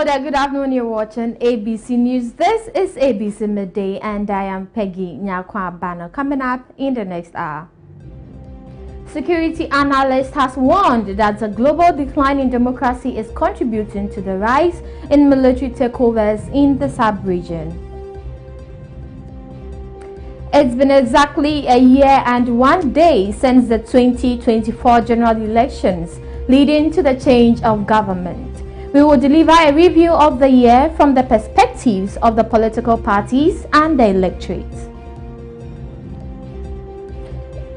Hello there, good afternoon. You're watching ABC News. This is ABC Midday, and I am Peggy Nyakwa Banner. Coming up in the next hour. Security analyst has warned that the global decline in democracy is contributing to the rise in military takeovers in the sub-region. It's been exactly a year and 1 day since the 2024 general elections, leading to the change of government. We will deliver a review of the year from the perspectives of the political parties and the electorate.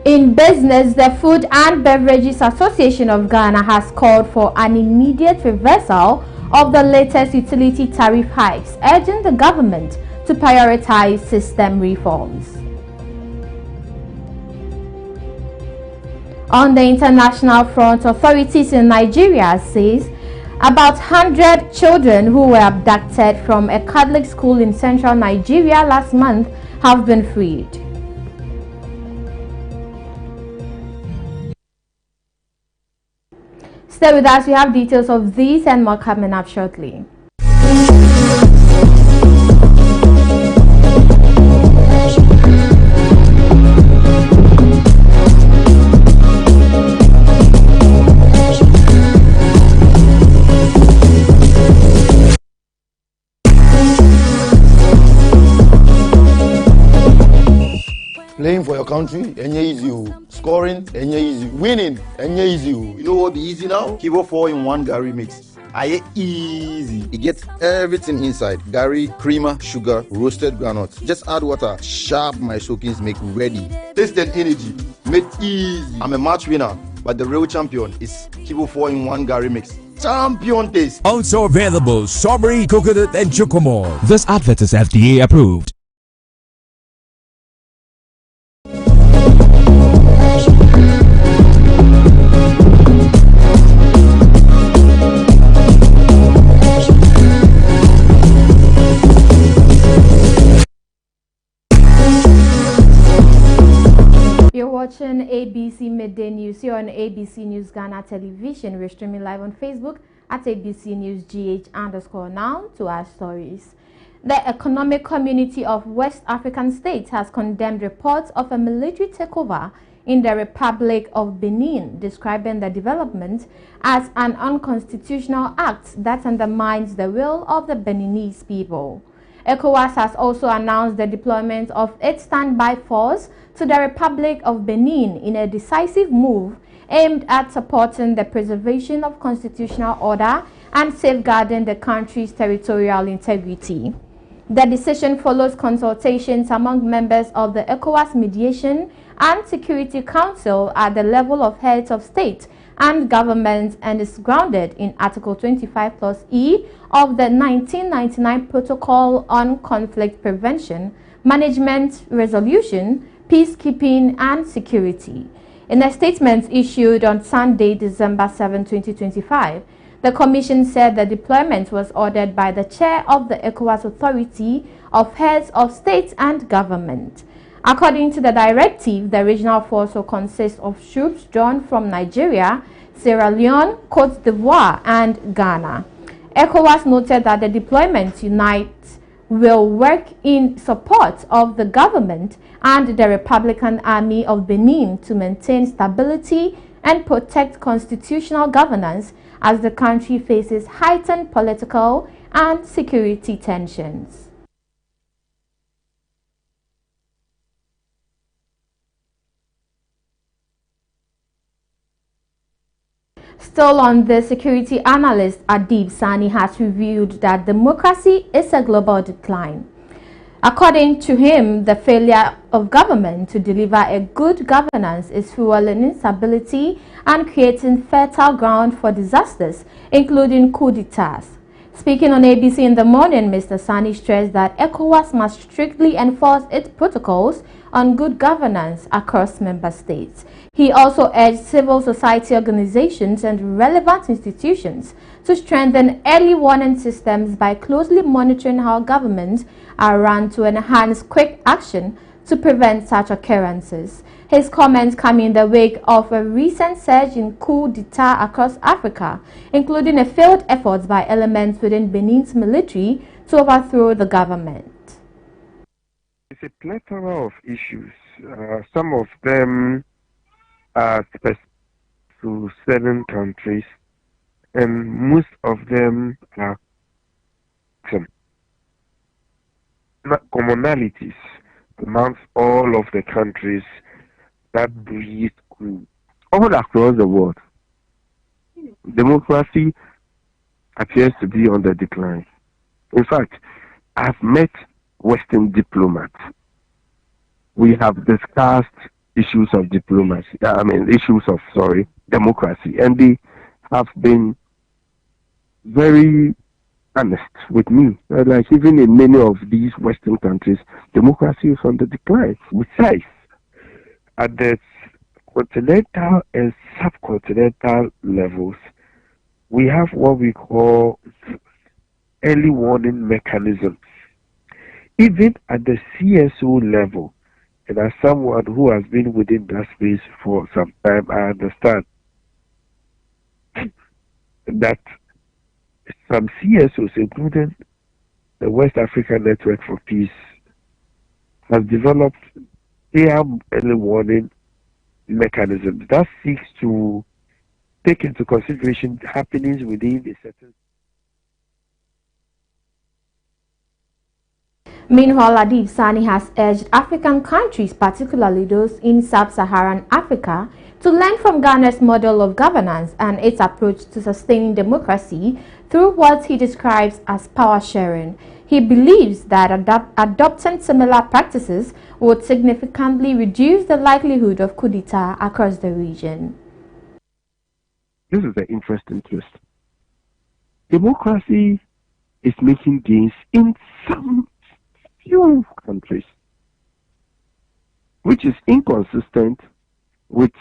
In business, the Food and Beverages Association of Ghana has called for an immediate reversal of the latest utility tariff hikes, urging the government to prioritize system reforms. On the international front, authorities in Nigeria says about 100 children who were abducted from a Catholic school in central Nigeria last month have been freed. Stay with us, we have details of these and more coming up shortly. Playing for your country, easy. Scoring, easy. Winning, easy. You know what be easy now? Kivo 4-in-1 Gary mix. Aye easy. It gets everything inside. Gary, creamer, sugar, roasted groundnuts. Just add water. Sharp my soakings make ready. Taste and energy. Made easy. I'm a match winner, but the real champion is Kivo 4-in-1 Gary mix. Champion taste. Also available strawberry, coconut, and chocomore. This advert is FDA approved. You're watching ABC Midday News here on ABC News Ghana Television. We're streaming live on Facebook at ABC News GH_ now to our stories. The Economic Community of West African States has condemned reports of a military takeover in the Republic of Benin, describing the development as an unconstitutional act that undermines the will of the Beninese people. ECOWAS has also announced the deployment of its standby force to the Republic of Benin in a decisive move aimed at supporting the preservation of constitutional order and safeguarding the country's territorial integrity. The decision follows consultations among members of the ECOWAS Mediation and Security Council at the level of heads of state and government, and is grounded in Article 25+E of the 1999 Protocol on Conflict Prevention, Management, Resolution, Peacekeeping and Security. In a statement issued on Sunday, December 7, 2025, the Commission said the deployment was ordered by the chair of the ECOWAS Authority of Heads of State and Government. According to the directive, the regional force will consist of troops drawn from Nigeria, Sierra Leone, Côte d'Ivoire, and Ghana. ECOWAS noted that the deployment unite will work in support of the government and the Republican Army of Benin to maintain stability and protect constitutional governance as the country faces heightened political and security tensions. Still on the security analyst, Adib Sani has revealed that democracy is a global decline. According to him, the failure of government to deliver a good governance is fueling instability and creating fertile ground for disasters, including coup d'etats. Speaking on ABC in the morning, Mr. Sani stressed that ECOWAS must strictly enforce its protocols on good governance across member states. He also urged civil society organizations and relevant institutions to strengthen early warning systems by closely monitoring how governments are run to enhance quick action to prevent such occurrences. His comments come in the wake of a recent surge in coup d'etat across Africa, including a failed effort by elements within Benin's military to overthrow the government. It's a plethora of issues. Some of them are specific to certain countries, and most of them are commonalities amongst all of the countries that breathe coup all across the world. Democracy appears to be on the decline. In fact, I've met Western diplomats. We have discussed issues of diplomacy, democracy, and they have been very honest with me. Like, even in many of these Western countries, democracy is on the decline. Besides, at the continental and subcontinental levels, we have what we call early warning mechanisms. Even at the CSO level, and as someone who has been within that space for some time, I understand that some CSOs, including the West African Network for Peace, has developed their early warning mechanisms that seeks to take into consideration happenings within a certain. Meanwhile, Adib Sani has urged African countries, particularly those in sub-Saharan Africa, to learn from Ghana's model of governance and its approach to sustaining democracy through what he describes as power sharing. He believes that adopting similar practices would significantly reduce the likelihood of coup d'etat across the region. This is an interesting twist. Democracy is making gains in some few countries, which is inconsistent with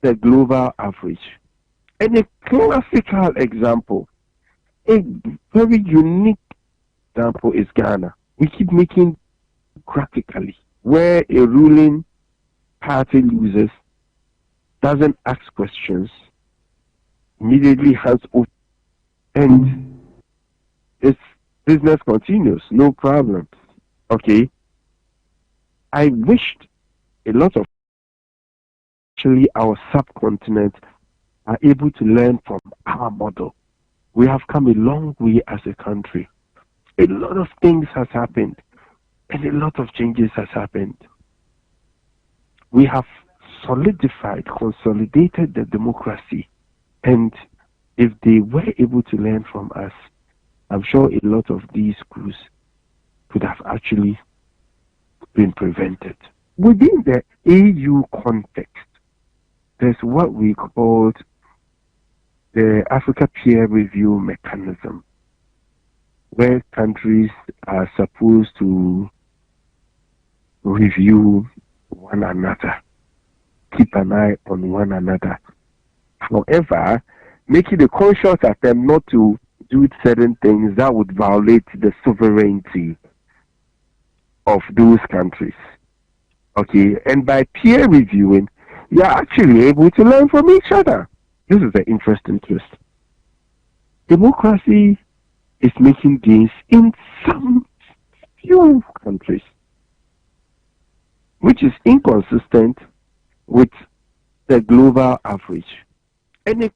the global average. And a classical example, a very unique example, is Ghana. We keep making practically where a ruling party loses, doesn't ask questions, immediately hands over, and its business continues, no problem. Okay, I wished a lot of actually our subcontinent are able to learn from our model. We have come a long way as a country. A lot of things has happened, and a lot of changes has happened. We have solidified, consolidated the democracy, and if they were able to learn from us, I'm sure a lot of these coups could have actually been prevented. Within the AU context, there's what we called the Africa Peer Review Mechanism, where countries are supposed to review one another, keep an eye on one another. However, making a conscious attempt not to do certain things that would violate the sovereignty of those countries. Okay, and by peer reviewing, you are actually able to learn from each other. This is an interesting twist. Democracy is making gains in some few countries, which is inconsistent with the global average. And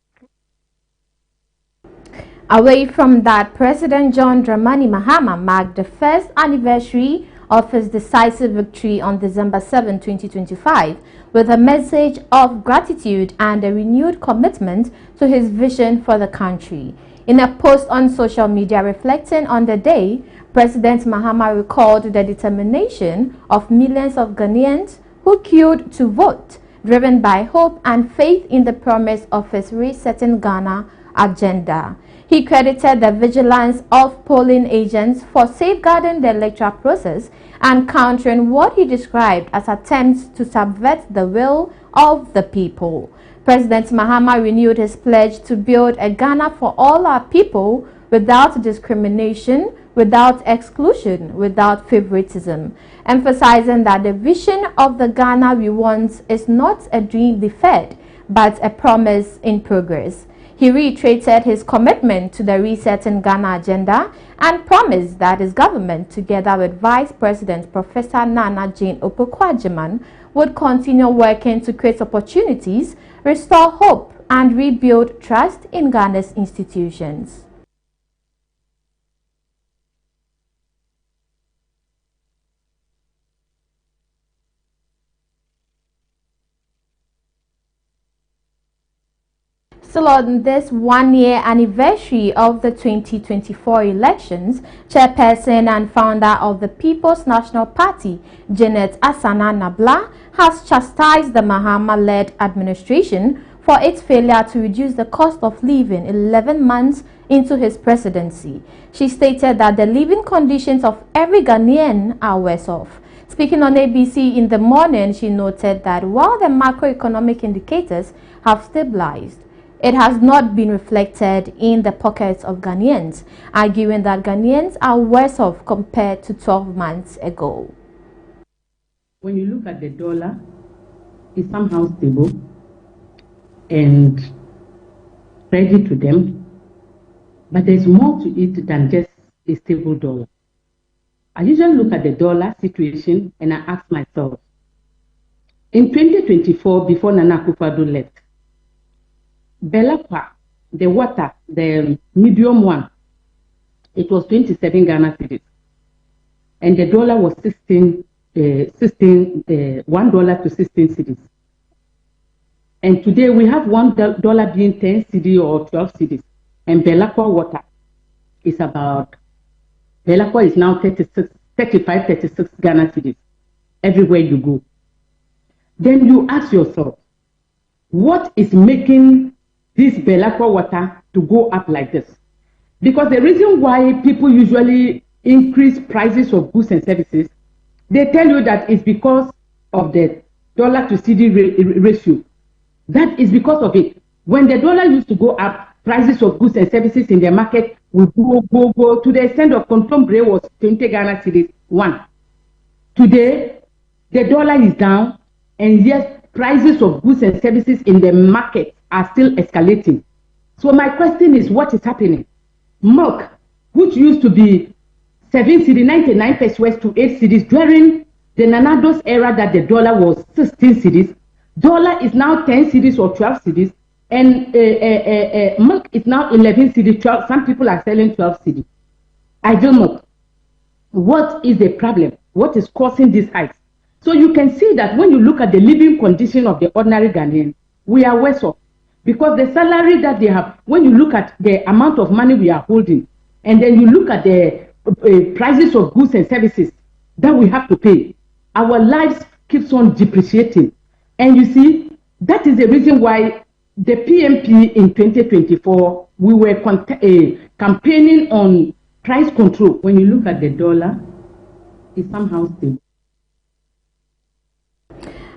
away from that, President John Dramani Mahama marked the first anniversary of his decisive victory on December 7, 2025, with a message of gratitude and a renewed commitment to his vision for the country. In a post on social media reflecting on the day, President Mahama recalled the determination of millions of Ghanaians who queued to vote, driven by hope and faith in the promise of his resetting Ghana agenda. He credited the vigilance of polling agents for safeguarding the electoral process and countering what he described as attempts to subvert the will of the people. President Mahama renewed his pledge to build a Ghana for all our people without discrimination, without exclusion, without favoritism, emphasizing that the vision of the Ghana we want is not a dream deferred, but a promise in progress. He reiterated his commitment to the Resetting Ghana agenda and promised that his government, together with Vice President Professor Nana Jane Opoku-Agyeman, would continue working to create opportunities, restore hope, and rebuild trust in Ghana's institutions. Still on this one-year anniversary of the 2024 elections, chairperson and founder of the People's National Party, Janet Asana Nabla, has chastised the Mahama-led administration for its failure to reduce the cost of living 11 months into his presidency. She stated that the living conditions of every Ghanaian are worse off. Speaking on ABC in the morning, she noted that while the macroeconomic indicators have stabilized, it has not been reflected in the pockets of Ghanaians, arguing that Ghanaians are worse off compared to 12 months ago. When you look at the dollar, it's somehow stable and ready to them, but there's more to it than just a stable dollar. I usually look at the dollar situation and I ask myself, in 2024, before Nana Akufo-Addo left, Belakwa, the water, the medium one, it was 27 Ghana cedis, and the dollar was $1 to 16 cedis. And today we have $1 being 10 cedi or 12 cedis, and Belakwa water is about, Belakwa is now 36 Ghana cedis everywhere you go. Then you ask yourself, what is making this Belakwa water to go up like this? Because the reason why people usually increase prices of goods and services, they tell you that it's because of the dollar to CD ratio. That is because of it. When the dollar used to go up, prices of goods and services in the market would go to the extent of contemporary was 20 Ghana cedis, one. Today, the dollar is down, and yes, prices of goods and services in the market are still escalating. So my question is, what is happening? Milk, which used to be 7 cedis, 99 pesos to 8 cedis during the Nanado's era that the dollar was 16 cedis, dollar is now 10 cedis or 12 cedis, and milk is now 11 cedis, 12. Some people are selling 12 cedis. Ideal milk. What is the problem? What is causing these hikes? So you can see that when you look at the living condition of the ordinary Ghanaian, we are worse off. Because the salary that they have, when you look at the amount of money we are holding, and then you look at the prices of goods and services that we have to pay, our lives keeps on depreciating. And you see, that is the reason why the PMP in 2024, we were campaigning on price control. When you look at the dollar, it's somehow stable.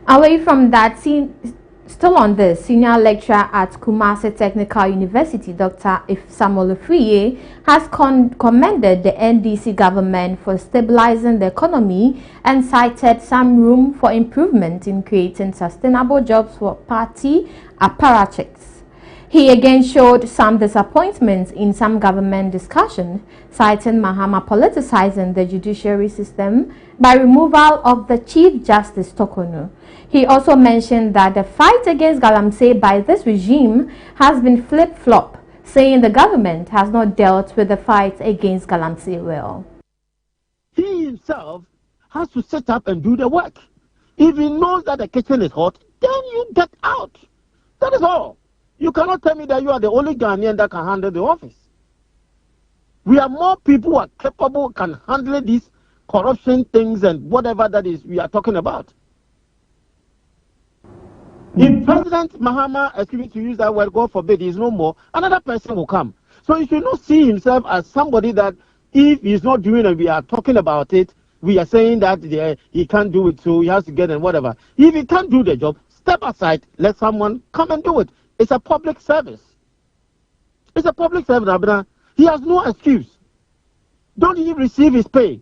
Away from that, still on this, senior lecturer at Kumasi Technical University, Dr. Samuel Ofriye, has commended the NDC government for stabilizing the economy and cited some room for improvement in creating sustainable jobs for party apparatchiks. He again showed some disappointment in some government discussions, citing Mahama politicizing the judiciary system by removal of the Chief Justice Tokonu. He also mentioned that the fight against Galamsey by this regime has been flip-flop, saying the government has not dealt with the fight against Galamsey well. He himself has to sit up and do the work. If he knows that the kitchen is hot, then you get out. That is all. You cannot tell me that you are the only Ghanaian that can handle the office. We have more people who are capable, can handle these corruption things and whatever that is we are talking about. If President Mahama, excuse me to use that word, God forbid, he is no more, another person will come. So he should not see himself as somebody that if he's not doing it, we are talking about it, we are saying that he can't do it, so he has to get and whatever. If he can't do the job, step aside, let someone come and do it. It's a public service. It's a public service, Abena. He has no excuse. don't he receive his pay?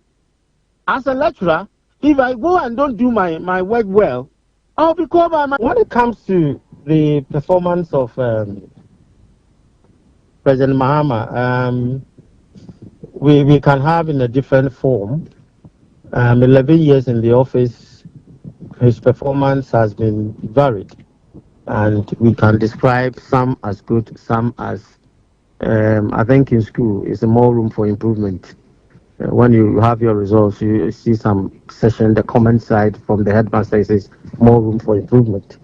As a lecturer, if I go and don't do my work well, I'll be called by my... When it comes to the performance of President Mahama, we can have in a different form. 11 years in the office, his performance has been varied. And we can describe some as good, some as, I think in school, is more room for improvement. When you have your results, you see some session, the comment side from the headmaster says more room for improvement.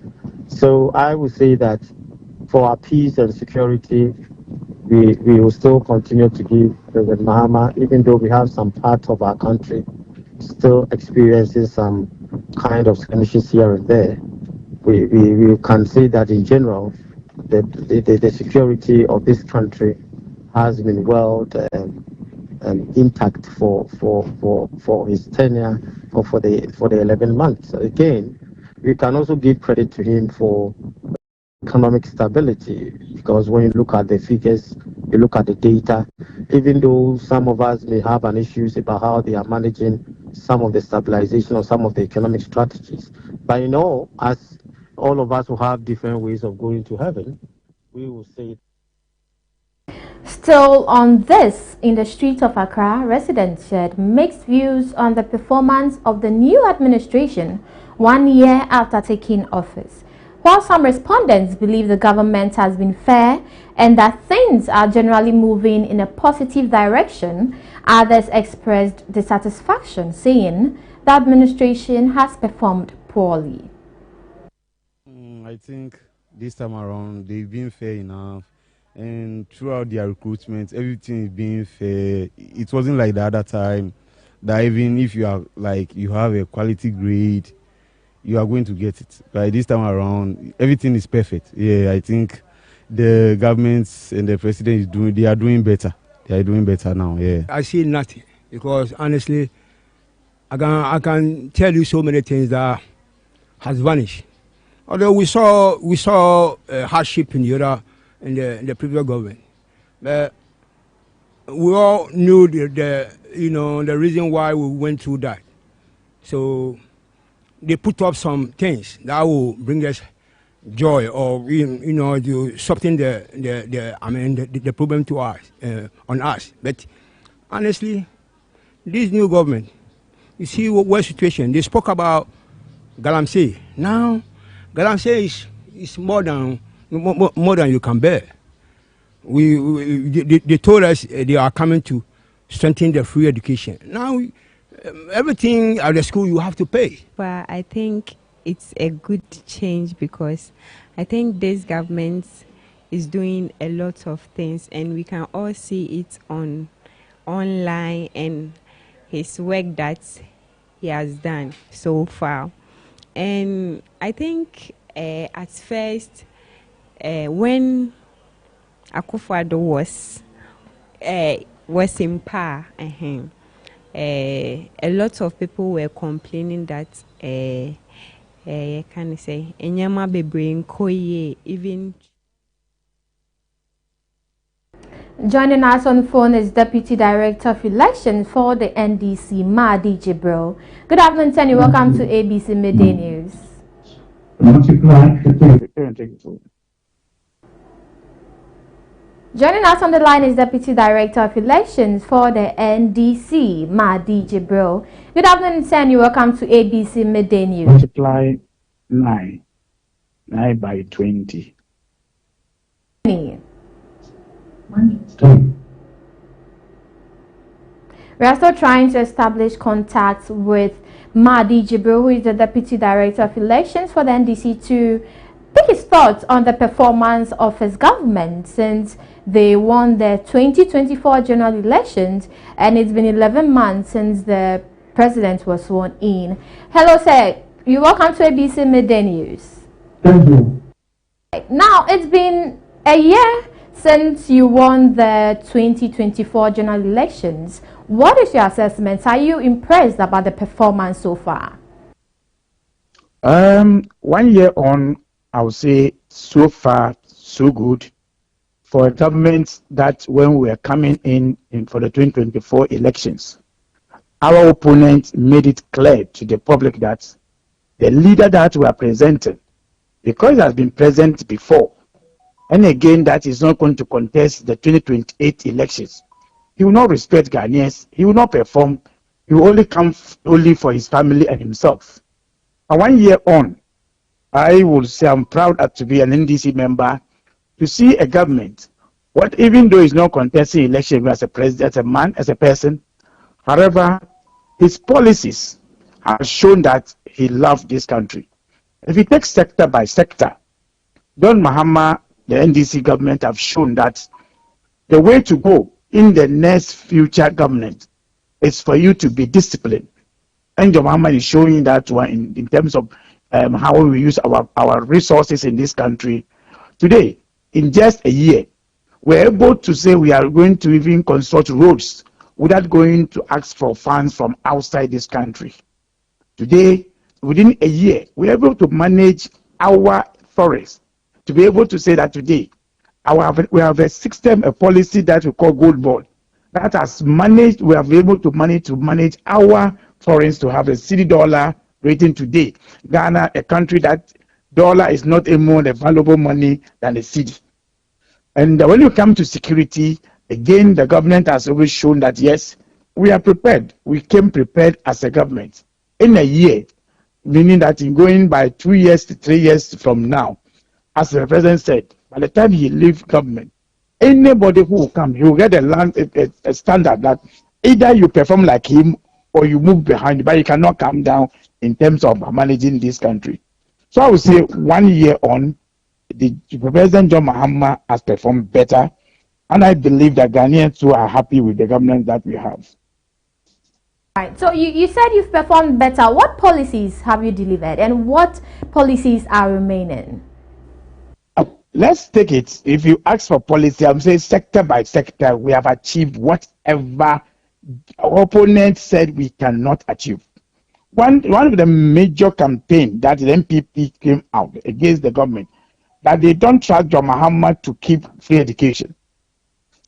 So I would say that for our peace and security, we will still continue to give President Mahama, even though we have some parts of our country still experiencing some kind of skirmishes here and there. We can say that in general, the security of this country has been well intact for his tenure for the 11 months. Again, we can also give credit to him for economic stability, because when you look at the figures, you look at the data, even though some of us may have an issues about how they are managing some of the stabilization or some of the economic strategies, but as all of us will have different ways of going to heaven, we will say. Still on this, in the streets of Accra, residents shared mixed views on the performance of the new administration 1 year after taking office. While some respondents believe the government has been fair and that things are generally moving in a positive direction, others expressed dissatisfaction, saying the administration has performed poorly. I think this time around they've been fair enough, and throughout their recruitment, everything is being fair. It wasn't like the other time that even if you are you have a quality grade, you are going to get it. But this time around, everything is perfect. Yeah, I think the governments and the president they are doing better. They are doing better now. Yeah. I see nothing, because honestly, I can tell you so many things that has vanished. Although we saw hardship in the previous government, but we all knew the reason why we went through that. So they put up some things that will bring us joy, or to soften the problem to us on us. But honestly, this new government, you see what situation they spoke about Galamsey. Now Galamsey is more than you can bear. They told us they are coming to strengthen the free education. Now everything at the school you have to pay. But I think it's a good change, because I think this government is doing a lot of things, and we can all see it online and his work that he has done so far. And I think at first, when Akufo-Addo was in power, a lot of people were complaining that can I say enyama bebre nkoye even. Joining us on phone is Deputy Director of Elections for the NDC, Mahdi Jibril. Good afternoon, Tenny. Welcome to ABC Midday News. Joining us on the line is Deputy Director of Elections for the NDC, Mahdi Jibril. Good afternoon, Tenny. Welcome to ABC Midday News. Multiply 9 by 20. We are still trying to establish contact with Mahdi Jibril, who is the Deputy Director of Elections for the NDC, to pick his thoughts on the performance of his government since they won the 2024 general elections, and it's been 11 months since the president was sworn in. Hello, sir. You're welcome to ABC Midday News. Thank you. Now, it's been a year since you won the 2024 general elections. What is your assessment? Are you impressed about the performance so far? 1 year on, I would say so far so good for a government that when we are coming in for the 2024 elections, our opponents made it clear to the public that the leader that we are presenting, because he has been present before, and again that is not going to contest the 2028 elections, he will not respect Ghanaians, he will not perform, he will only come only for his family and himself. And 1 year on, I will say I'm proud to be an NDC member to see a government, what even though he's not contesting election as a president, as a man, as a person, however, his policies have shown that he loves this country. If you take sector by sector, John Mahama, the NDC government have shown that the way to go in the next future government is for you to be disciplined. And John Mahama is showing that one in terms of how we use our resources in this country. Today, in just a year, we're able to say we are going to even construct roads without going to ask for funds from outside this country. Today, within a year, we're able to manage our forests, to be able to say that today, we have a system, a policy that we call gold bond, that has managed, we have been able to manage our forests to have a cedi dollar rating today. Ghana, a country that dollar is not a more valuable money than the cedi. And when you come to security, again, the government has always shown that, yes, we are prepared. We came prepared as a government. In a year, meaning that in going by 2 years to 3 years from now, as the president said, by the time he leaves government, anybody who will come, he will get a standard that either you perform like him or you move behind, but you cannot come down in terms of managing this country. So I would say 1 year on, the President John Mahama has performed better, and I believe that Ghanaians too are happy with the government that we have. Right. So you said you've performed better. What policies have you delivered, and what policies are remaining? Let's take it. If you ask for policy, I'm saying sector by sector, we have achieved whatever our opponents said we cannot achieve. One of the major campaign that the MPP came out against the government, that they don't trust John Mahama to keep free education.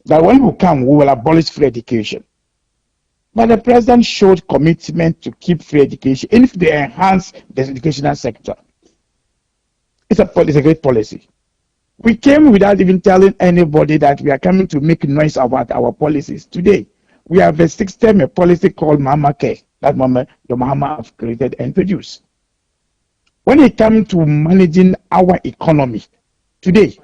That when we come, we will abolish free education. But the president showed commitment to keep free education, and if they enhance the educational sector. It's a great policy. We came without even telling anybody that we are coming to make noise about our policies. Today, we have a system, a policy called Mama Care, that Mama have created and produced. When it comes to managing our economy, today,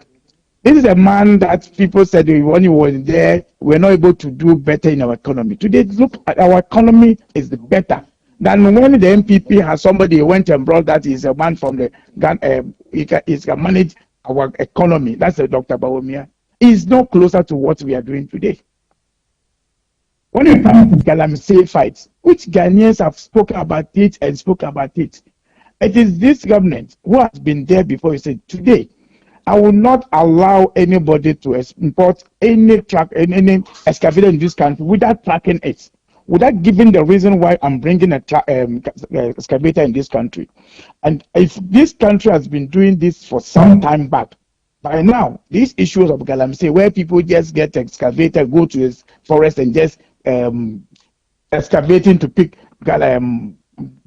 this is a man that people said when he was there, we were not able to do better in our economy. Today, look at our economy is better than when the MPP has somebody went and brought that is a man from the he can manage our economy. That's Dr. Bawumia. Is no closer to what we are doing today. When it comes to Galamsey fights, which Ghanaians have spoken about it, it is this government who has been there before. He said, today, I will not allow anybody to import any truck, any excavator in this country without tracking it, without giving the reason why I'm bringing a excavator in this country. And if this country has been doing this for some time back, by now, these issues of Galamsey, where people just get excavator, go to his forest and just excavating to pick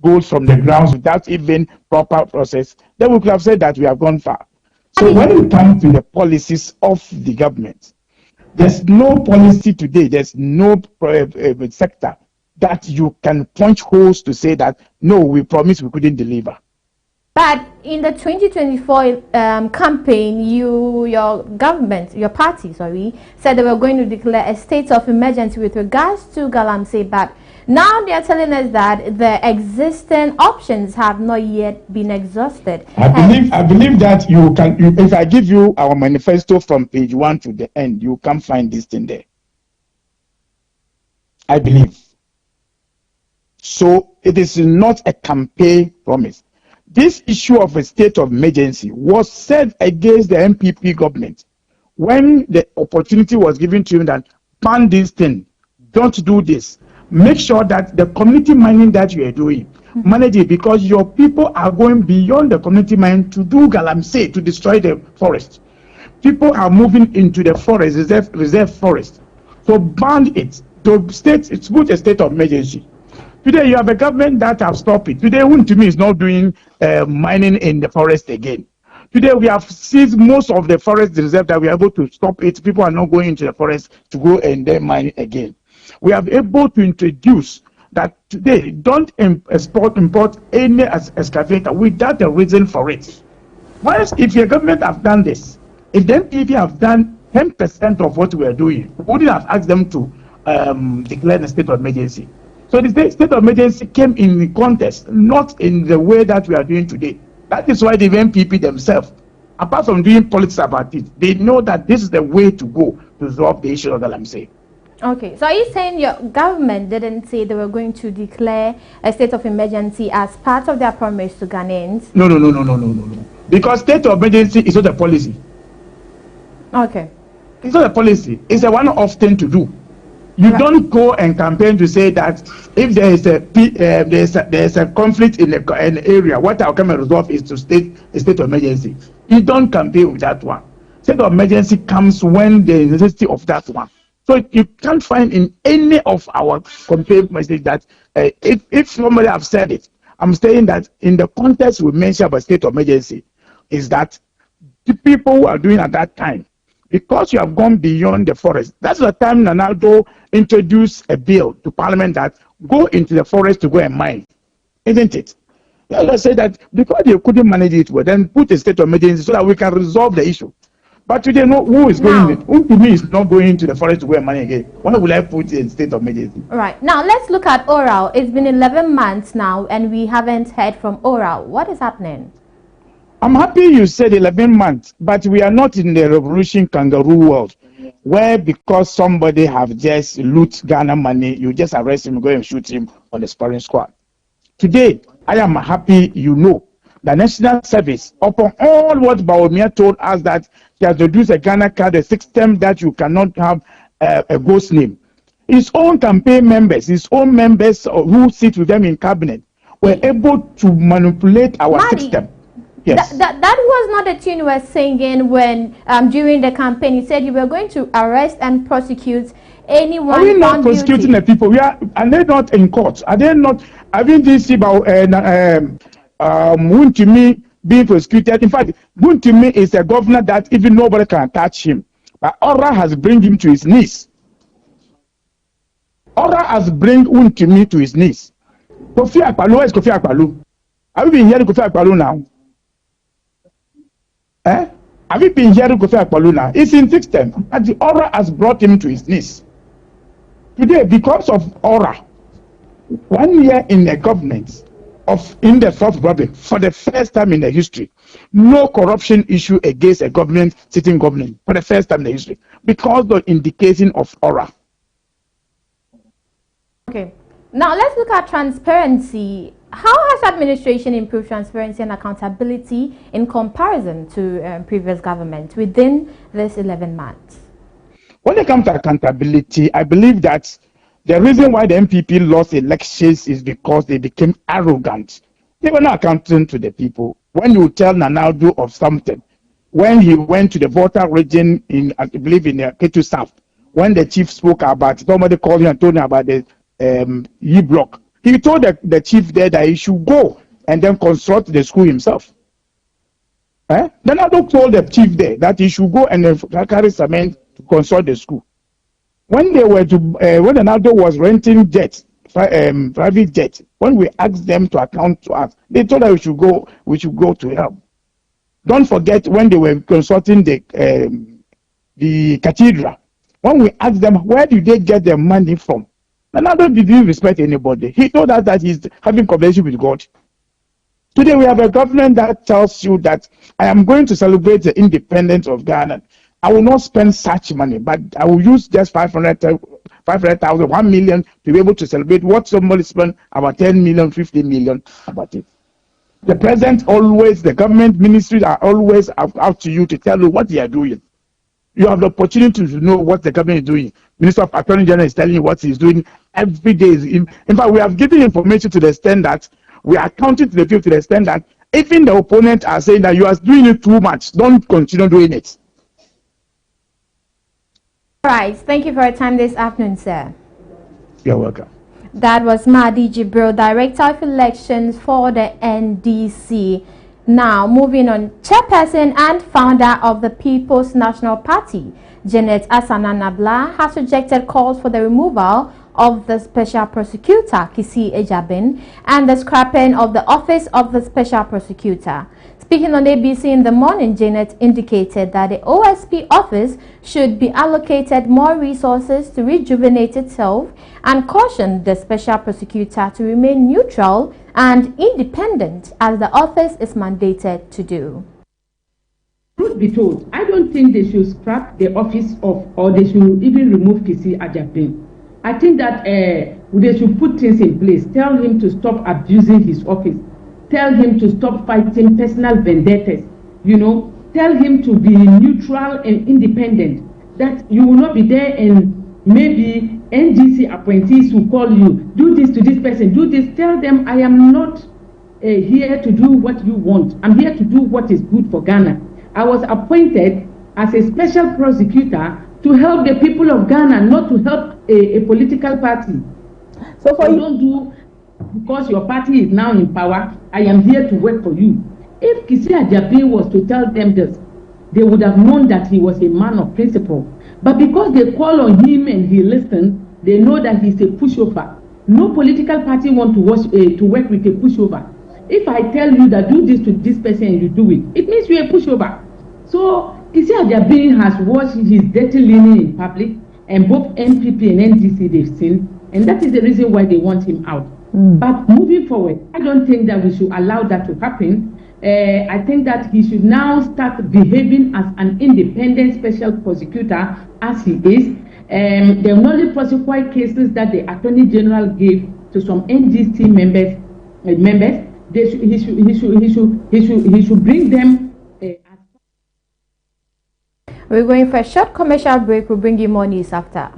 gold from the ground without even proper process, then we could have said that we have gone far. So when it comes to the policies of the government, there's no policy today, there's no sector that you can punch holes to say that, no, we promised we couldn't deliver. But in the 2024 campaign, your government, your party, said they were going to declare a state of emergency with regards to Galamsey. But now they are telling us that the existing options have not yet been exhausted. I believe that you can. If I give you our manifesto from page 1 to the end, you can find this thing there. I believe. So it is not a campaign promise. This issue of a state of emergency was said against the MPP government when the opportunity was given to him that ban this thing, don't do this. Make sure that the community mining that you are doing, manage it, because your people are going beyond the community mine to do Galamsey, to destroy the forest. People are moving into the forest, reserve forest. So ban it. It's put a state of emergency. Today you have a government that have stopped it. Today, to me is not doing mining in the forest again. Today we have seized most of the forest reserve that we are able to stop it. People are not going into the forest to go and then mine again. We are able to introduce that today don't import any excavator without a reason for it. Once, if your government have done this, if the MPP have done 10% of what we are doing, we wouldn't have asked them to declare the state of emergency. So the state of emergency came in the contest, not in the way that we are doing today. That is why the MPP themselves, apart from doing politics about it, they know that this is the way to go to resolve the issue of the Lamsey. Okay, so are you saying your government didn't say they were going to declare a state of emergency as part of their promise to Ghanaians? No. Because state of emergency is not a policy. Okay. It's not a policy. It's a one-off thing to do. You don't go and campaign to say that if there is a conflict in an area, what our can resolve is to state a state of emergency. You don't campaign with that one. State of emergency comes when there is necessity of that one. So you can't find in any of our campaign message that if somebody have said it, I'm saying that in the context we mentioned about state of emergency, is that the people who are doing at that time, because you have gone beyond the forest. That's the time Ronaldo introduced a bill to Parliament that go into the forest to go and mine, isn't it? Let's say that because they couldn't manage it well, then put a state of emergency so that we can resolve the issue. But today, no, who is going? Who to me is not going into the forest to go and mine again? Why will I put in state of emergency? All right. Now let's look at Oral. It's been 11 months now, and we haven't heard from Oral. What is happening? I'm happy you said 11 months, but we are not in the revolution kangaroo world where because somebody have just loot Ghana money, you just arrest him, go and shoot him on the sparring squad. Today, I am happy you know the National Service, upon all what Baumia told us that he has introduced a Ghana card, a system that you cannot have a ghost name. His own campaign members, his own members who sit with them in cabinet were able to manipulate our system. Yes. That was not the tune you were singing when during the campaign. You said you were going to arrest and prosecute anyone. Are we not prosecuting the people? Are they not in court? Are they not? I mean, this about Wuntumi being prosecuted. In fact, Wuntumi is a governor that even nobody can touch him. But Ora has bring him to his knees. Ora has bring Wuntumi to his knees. Kofi Akpaloo, where is Kofi Akpaloo? Have you been hearing Kofi Akpaloo now? Have you been hearing Kofi Akpaloo now? It's in system. And the Aura has brought him to his knees. Today, because of Aura, 1 year in the government in the Fourth Republic, for the first time in the history, no corruption issue against a government, sitting government, for the first time in the history, because of the indication of Aura. Okay. Now let's look at transparency. How has administration improved transparency and accountability in comparison to previous government within this 11 months? When it comes to accountability, I believe that the reason why the MPP lost elections is because they became arrogant. They were not accountable to the people. When you tell Nanaldo of something, when he went to the Volta region in, I believe in Ketu South, when the chief spoke about, somebody called him and told him about the E-block. He told the chief there that he should go and then construct the school himself. Then Ado told the chief there that he should go and carry cement to construct the school. When they were when Ado was renting jets, private jets, when we asked them to account to us, they told us we should go to help. Don't forget when they were constructing the cathedral. When we asked them where did they get their money from, Ronaldo didn't respect anybody. He told us that he's having conversation with God. Today we have a government that tells you that I am going to celebrate the independence of Ghana. I will not spend such money, but I will use just 500,000, 1 million to be able to celebrate what somebody spent about 10 million, 50 million about it. The president always, the government ministries are always out to you to tell you what they are doing. You have the opportunity to know what the government is doing. Minister of Attorney General is telling you what he's doing every day. In fact, we have given information to the extent that we are counting to the people to the extent that even the opponents are saying that you are doing it too much. Don't continue doing it. All right, thank you for your time this afternoon, sir. You're welcome. That was Mahdi Jibril, Director of Elections for the NDC. Now, moving on, Chairperson and founder of the People's National Party, Janet Asana Nabla, has rejected calls for the removal of the Special Prosecutor, Kisi Ejabin, and the scrapping of the Office of the Special Prosecutor. Speaking on ABC in the morning, Janet indicated that the OSP office should be allocated more resources to rejuvenate itself and cautioned the Special Prosecutor to remain neutral and independent as the office is mandated to do. Truth be told, I don't think they should scrap the office of, or they should even remove Kisi Ajabin. I think that they should put things in place. Tell him to stop abusing his office. Tell him to stop fighting personal vendettas. You know, tell him to be neutral and independent. That you will not be there and maybe NDC appointees will call you, do this to this person, do this. Tell them I am not here to do what you want. I'm here to do what is good for Ghana. I was appointed as a special prosecutor to help the people of Ghana, not to help a political party. So for you don't do because your party is now in power, I am here to work for you. If Kisi Ajabin was to tell them this, they would have known that he was a man of principle. But because they call on him and he listened, they know that he's a pushover. No political party wants to work with a pushover. If I tell you that do this to this person and you do it, it means you're a pushover. So Kisi Ajabin has watched his dirty linen in public, and both NPP and NDC they've seen, and that is the reason why they want him out. But moving forward, I don't think that we should allow that to happen. I think that he should now start behaving as an independent special prosecutor as he is. They will only prosecute cases that the Attorney General gave to some NDC members. He should bring them. We're going for a short commercial break. We'll bring you more news after.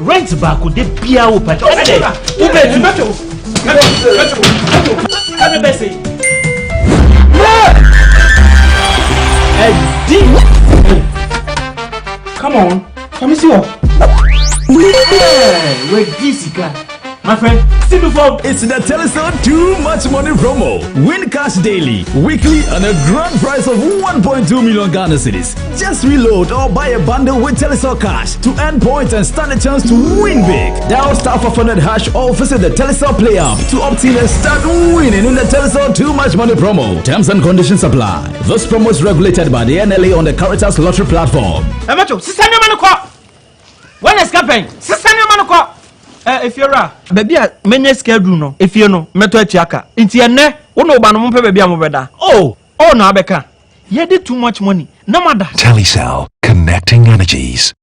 Rent back with the Pia Upa. Come on, come see you. Where this guy? My friend, see before. It's the Telecel Too Much Money promo. Win cash daily, weekly, and a grand prize of 1.2 million Ghana cedis. Just reload or buy a bundle with Telecel Cash to earn points and stand a chance to win big. Dial *500# or visit the Telecel Play app to obtain and start winning in the Telecel Too Much Money promo. Terms and conditions apply. This promo is regulated by the NLA on the Caritas Lottery platform. When is campaign? If you're a baby, many schedule no. If you know, meto chiaka. Inti ene, uno ba no mpe baby amobeda. Oh, na abeka. Ye did too much money. No matter. Telecel, connecting energies.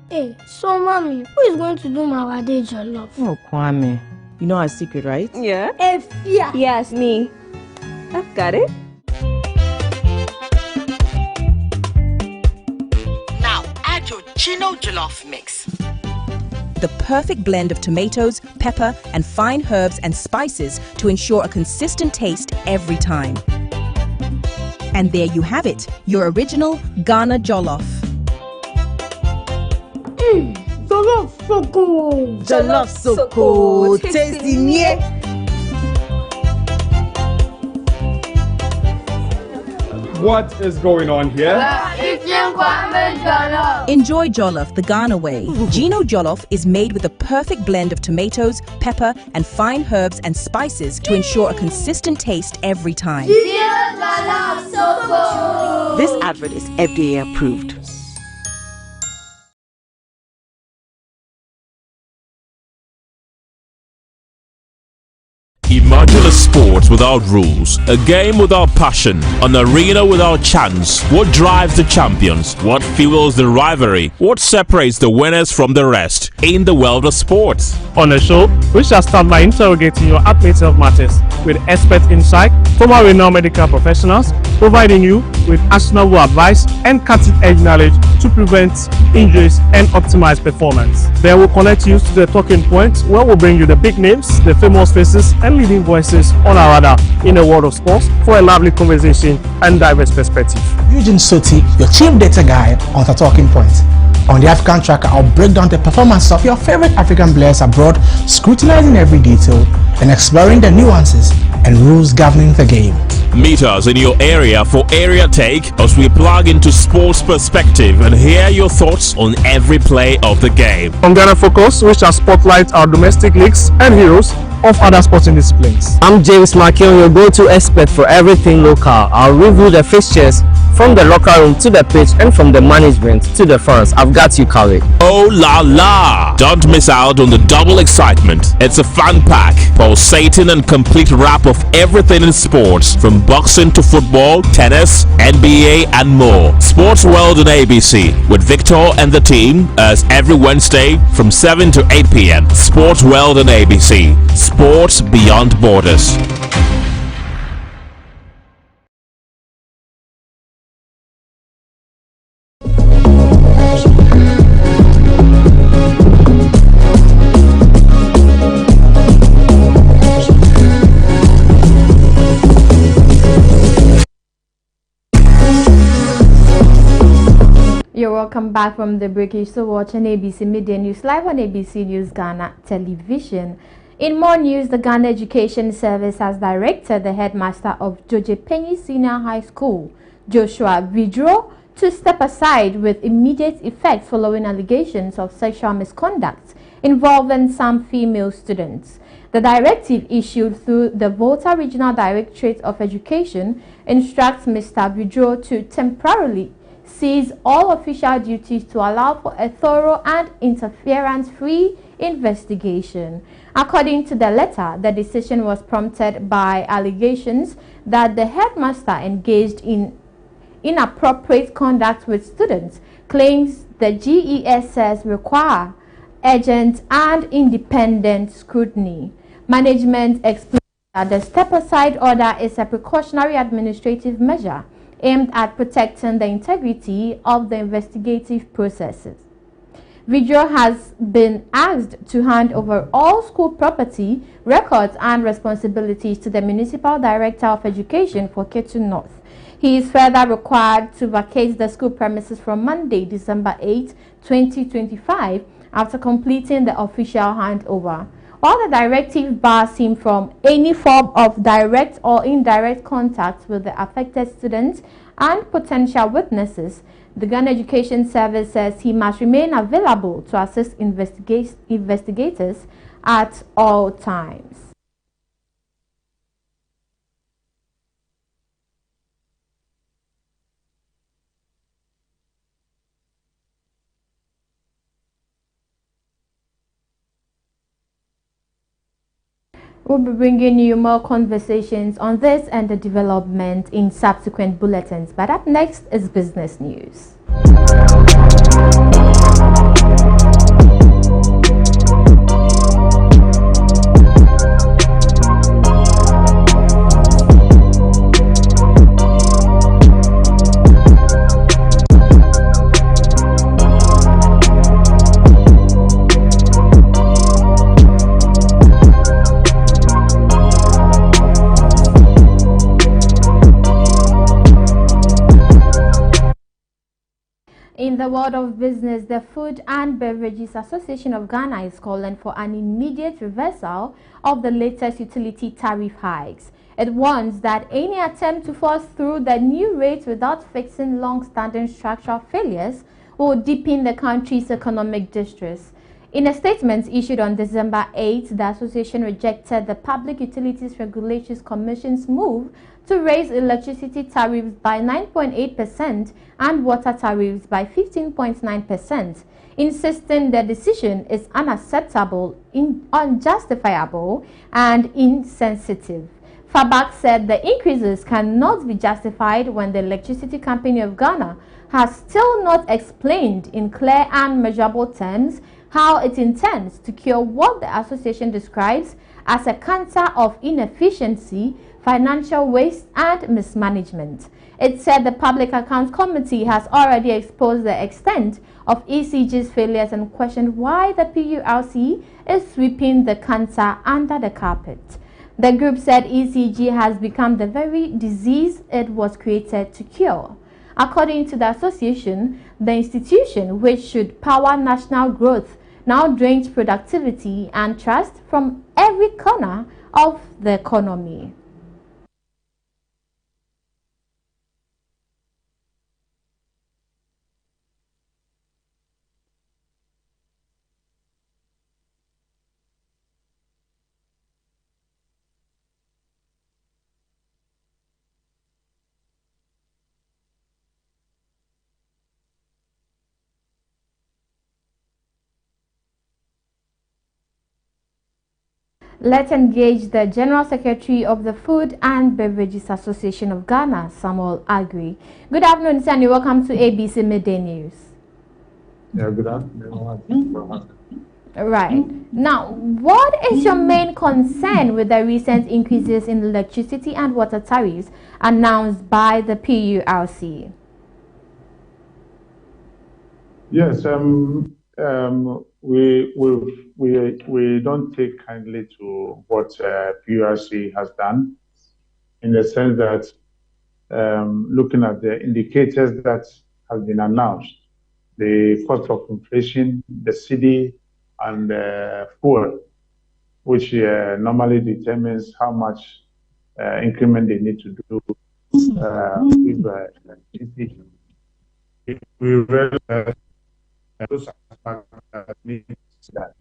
Hey, so mommy, who is going to do my day jollof? Oh, Kwame, you know our secret, right? Yeah. Efia. Yes, me. I've got it. Now add your Gino jollof mix. The perfect blend of tomatoes, pepper, and fine herbs and spices to ensure a consistent taste every time. And there you have it, your original Ghana jollof. Jollof so good. Jollof so good. Tasty, yeah. What is going on here? Enjoy jollof the Ghana way. Gino jollof is made with the perfect blend of tomatoes, pepper, and fine herbs and spices to ensure a consistent taste every time. This advert is FDA approved. sport without rules, a game without passion, an arena without chance? What drives the champions? What fuels the rivalry? What separates the winners from the rest in the world of sports? On the show, we shall start by interrogating your admits of matters with expert insight from our renowned medical professionals, providing you with actionable advice and cutting-edge knowledge to prevent injuries and optimize performance. They will connect you to the talking points where we'll bring you the big names, the famous faces, and leading voices on our radar in the world of sports for a lively conversation and diverse perspective. Eugene Soti, your chief data guy on the talking points. On the African Tracker, I'll break down the performance of your favorite African players abroad, scrutinizing every detail and exploring the nuances and rules governing the game. Meet us in your area for Area Take as we plug into sports perspective and hear your thoughts on every play of the game. On Ghana Focus, we shall spotlight our domestic leagues and heroes of other sporting disciplines. I'm James Makion, your go-to expert for everything local. I'll review the fixtures from the locker room to the pitch and from the management to the fans. I've got you covered. Oh la la! Don't miss out on the double excitement. It's a fun pack, pulsating and complete wrap of everything in sports, from boxing to football, tennis, NBA and more. Sports World on ABC with Victor and the team as every Wednesday from 7 to 8 p.m. Sports World on ABC. Sports beyond borders. You're welcome back from the break. You're still watching ABC Midday News live on ABC News Ghana Television. In more news, the Ghana Education Service has directed the headmaster of George Penny Senior High School, Joshua Vidro, to step aside with immediate effect following allegations of sexual misconduct involving some female students. The directive, issued through the Volta Regional Directorate of Education, instructs Mr. Vidro to temporarily cease all official duties to allow for a thorough and interference-free investigation. According to the letter, the decision was prompted by allegations that the headmaster engaged in inappropriate conduct with students, claims the GESS require urgent and independent scrutiny. Management explained that the step-aside order is a precautionary administrative measure aimed at protecting the integrity of the investigative processes. Vidro has been asked to hand over all school property, records and responsibilities to the Municipal Director of Education for Ketu North. He is further required to vacate the school premises from Monday, December 8, 2025, after completing the official handover. While the directive bars him from any form of direct or indirect contact with the affected students and potential witnesses, the Ghana Education Service says he must remain available to assist investigators at all times. We'll be bringing you more conversations on this and the development in subsequent bulletins. But up next is business news. In the world of business, the Food and Beverages Association of Ghana is calling for an immediate reversal of the latest utility tariff hikes. It warns that any attempt to force through the new rates without fixing long-standing structural failures will deepen the country's economic distress. In a statement issued on December 8, the association rejected the Public Utilities Regulations Commission's move to raise electricity tariffs by 9.8% and water tariffs by 15.9%, insisting the decision is unacceptable, unjustifiable, and insensitive. FABAC said the increases cannot be justified when the Electricity Company of Ghana has still not explained in clear and measurable terms how it intends to cure what the association describes as a cancer of inefficiency, financial waste and mismanagement. It said the Public Accounts Committee has already exposed the extent of ECG's failures and questioned why the PURC is sweeping the cancer under the carpet. The group said ECG has become the very disease it was created to cure. According to the association, the institution, which should power national growth, now drains productivity and trust from every corner of the economy. Let's engage the General Secretary of the Food and Beverages Association of Ghana, Samuel Agri. Good afternoon, sir, and welcome to ABC Midday News. Yeah, good afternoon. Right. Now, what is your main concern with the recent increases in electricity and water tariffs announced by the PURC? Yes, we don't take kindly to what PURC has done, in the sense that looking at the indicators that have been announced, the cost of inflation, the cedi, and fuel, which normally determines how much increment they need to do with electricity. We realize those means that,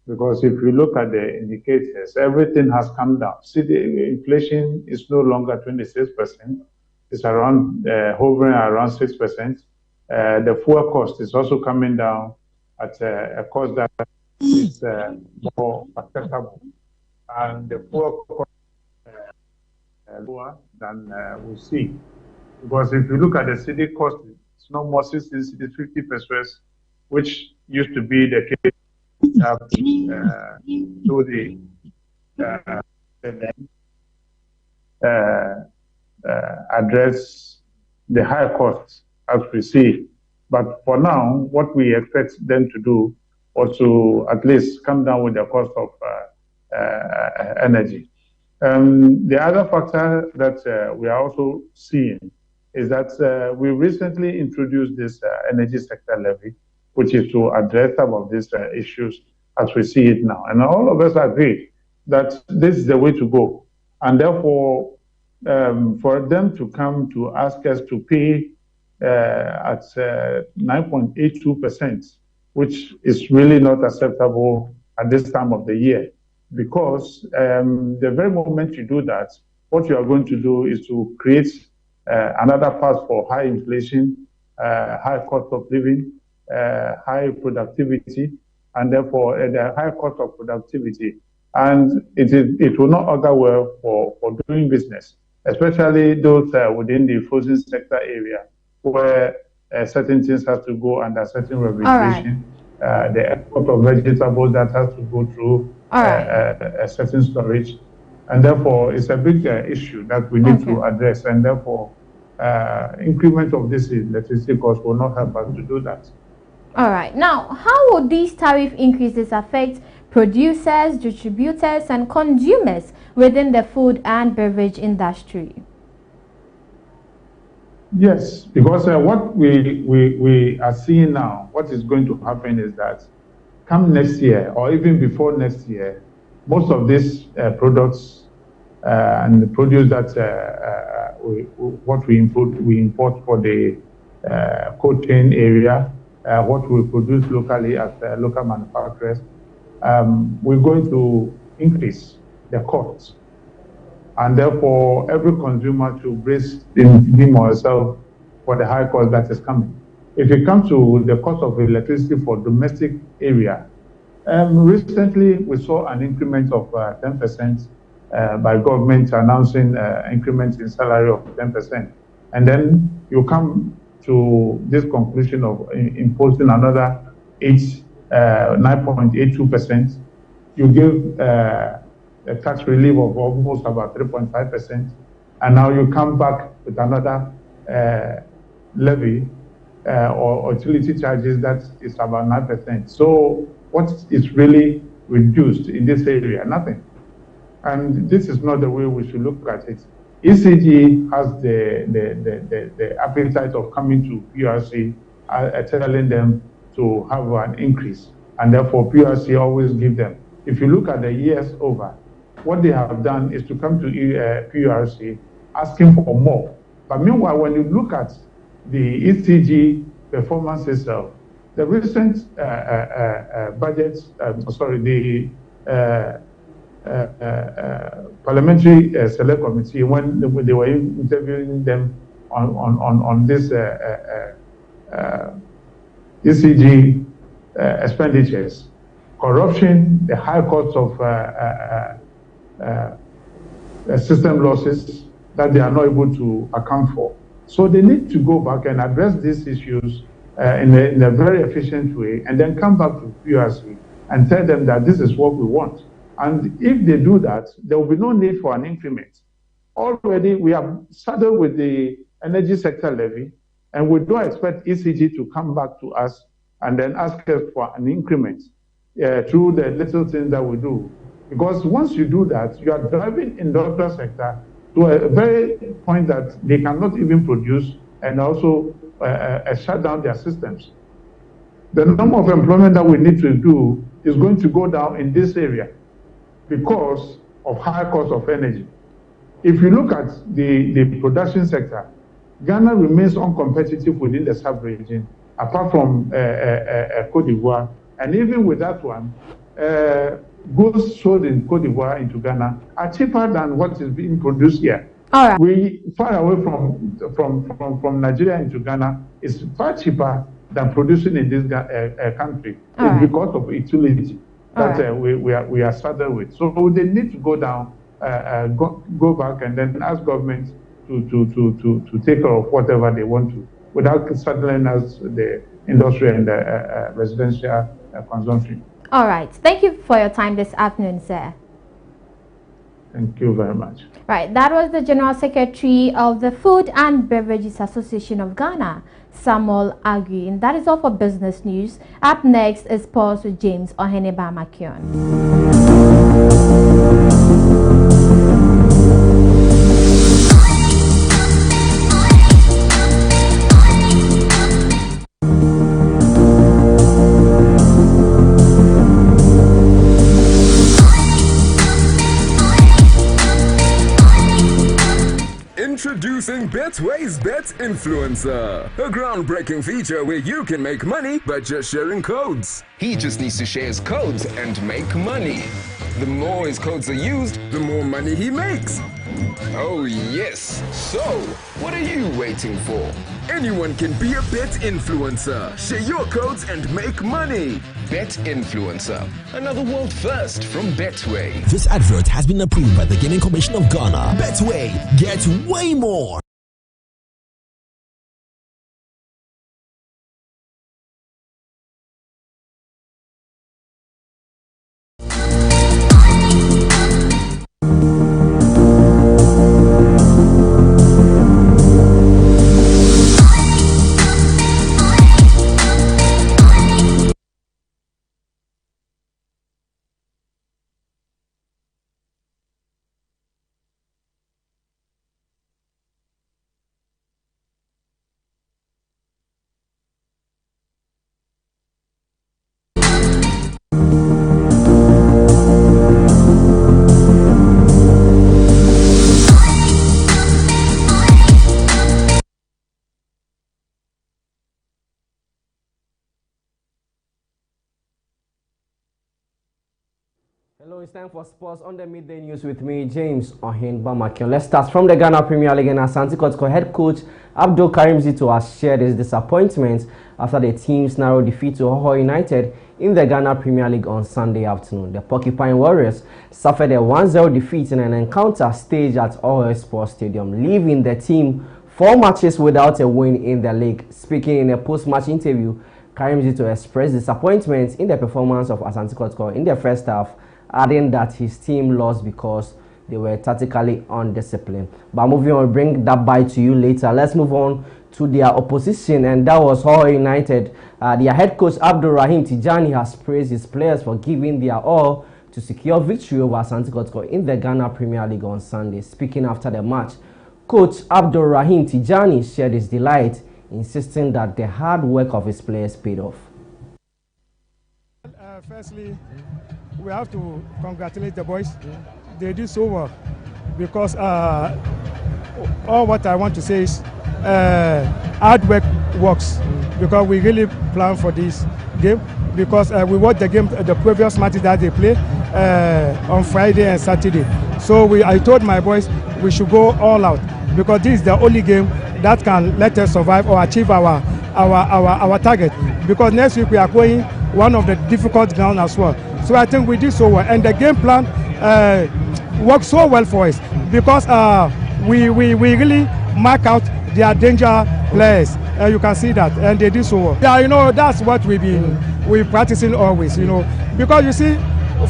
because if you look at the indicators, everything has come down. See, the inflation is no longer 26%; it's around hovering around 6%. The fuel cost is also coming down at a cost that is more acceptable, and the fuel cost lower than we see. Because if you look at the cedi cost, it's no more 16 cedi 50 pesos, which used to be the case to address the high costs as we see. But for now, what we expect them to do was to at least come down with the cost of energy. The other factor that we are also seeing is that we recently introduced this energy sector levy, which is to address some of these issues as we see it now. And all of us agree that this is the way to go. And therefore, for them to come to ask us to pay at 9.82%, which is really not acceptable at this time of the year, because the very moment you do that, what you are going to do is to create another path for high inflation, high cost of living, high productivity, and therefore the high cost of productivity. And it will not augur well for doing business, especially those within the frozen sector area, where certain things have to go under certain regulation. The export of vegetables that has to go through a certain storage. And therefore, it's a big issue that we need to address. And therefore, increment of this electricity cost will not help us to do that. All right. Now, how will these tariff increases affect producers, distributors, and consumers within the food and beverage industry? Yes, because what we are seeing now, what is going to happen is that come next year, or even before next year, most of these products and the produce that we import for the cold chain area, what we produce locally as local manufacturers, we're going to increase the costs. And therefore, every consumer should brace him or herself for the high cost that is coming. If it comes to the cost of electricity for domestic area, recently we saw an increment of 10% by government announcing increments in salary of 10%. And then you come to this conclusion of imposing another 9.82%. You give a tax relief of almost about 3.5%. And now you come back with another levy or utility charges that is about 9%. So what is really reduced in this area? Nothing. And this is not the way we should look at it. ECG has the appetite of coming to PRC, telling them to have an increase, and therefore PRC always give them. If you look at the years over, what they have done is to come to PRC asking for more. But meanwhile, when you look at the ECG performance itself, the recent budgets, the parliamentary select committee, when they were interviewing them on this ECG expenditures, corruption, the high cost of system losses that they are not able to account for. So they need to go back and address these issues in a very efficient way, and then come back to PRC and tell them that this is what we want. And if they do that, there will be no need for an increment. Already, we have started with the energy sector levy, and we don't expect ECG to come back to us and then ask us for an increment through the little things that we do. Because once you do that, you are driving industrial sector to a very point that they cannot even produce, and also shut down their systems. The number of employment that we need to do is going to go down in this area because of high cost of energy. If you look at the production sector, Ghana remains uncompetitive within the sub-region, apart from Cote d'Ivoire. And even with that one, goods sold in Cote d'Ivoire into Ghana are cheaper than what is being produced here. All right. We far away from Nigeria into Ghana is far cheaper than producing in this country. All It's right. because of utility that we are saddled with. So they need to go down, go back, and then ask government to take care of whatever they want to, without saddling us the industrial and residential consumption. All right. Thank you for your time this afternoon, sir. Thank you very much. Right, that was the General Secretary of the Food and Beverages Association of Ghana, Samuel Agui. And that is all for business news. Up next is Pulse with James Oheneba Makion. Introducing Betway's Bet Influencer, a groundbreaking feature where you can make money by just sharing codes. He just needs to share his codes and make money. The more his codes are used, the more money he makes. Oh yes, so what are you waiting for? Anyone can be a bet influencer. Share your codes and make money. Bet Influencer, another world first from Betway. This advert has been approved by the Gaming Commission of Ghana. Betway, get way more. Hello, it's time for sports on the midday news with me, James Ohin Bamakion. Let's start from the Ghana Premier League, and Asante Kotoko head coach Abdul Karim Zito has shared his disappointment after the team's narrow defeat to Hoho United in the Ghana Premier League on Sunday afternoon. The Porcupine Warriors suffered a 1-0 defeat in an encounter staged at Hoho Sports Stadium, leaving the team 4 matches without a win in the league. Speaking in a post-match interview, Karim Zito expressed disappointment in the performance of Asante Kotoko in the first half, adding that his team lost because they were tactically undisciplined. But moving on, bring that by to you later. Let's move on to their opposition, and that was Hoho United. Their head coach Abdul Rahim Tijani has praised his players for giving their all to secure victory over Asante Kotoko in the Ghana Premier League on Sunday. Speaking after the match, coach Abdul Rahim Tijani shared his delight, insisting that the hard work of his players paid off. Firstly, we have to congratulate the boys. They did so well because all what I want to say is hard work works, because we really plan for this game, because we watched the game, the previous matches that they play on Friday and Saturday. So I told my boys we should go all out, because this is the only game that can let us survive or achieve our target, because next week we are going one of the difficult ground as well. So I think we did so well, and the game plan worked so well for us, because we really mark out their danger players. You can see that, and they did so well. Yeah, you know, that's what we're practicing always, you know, because you see,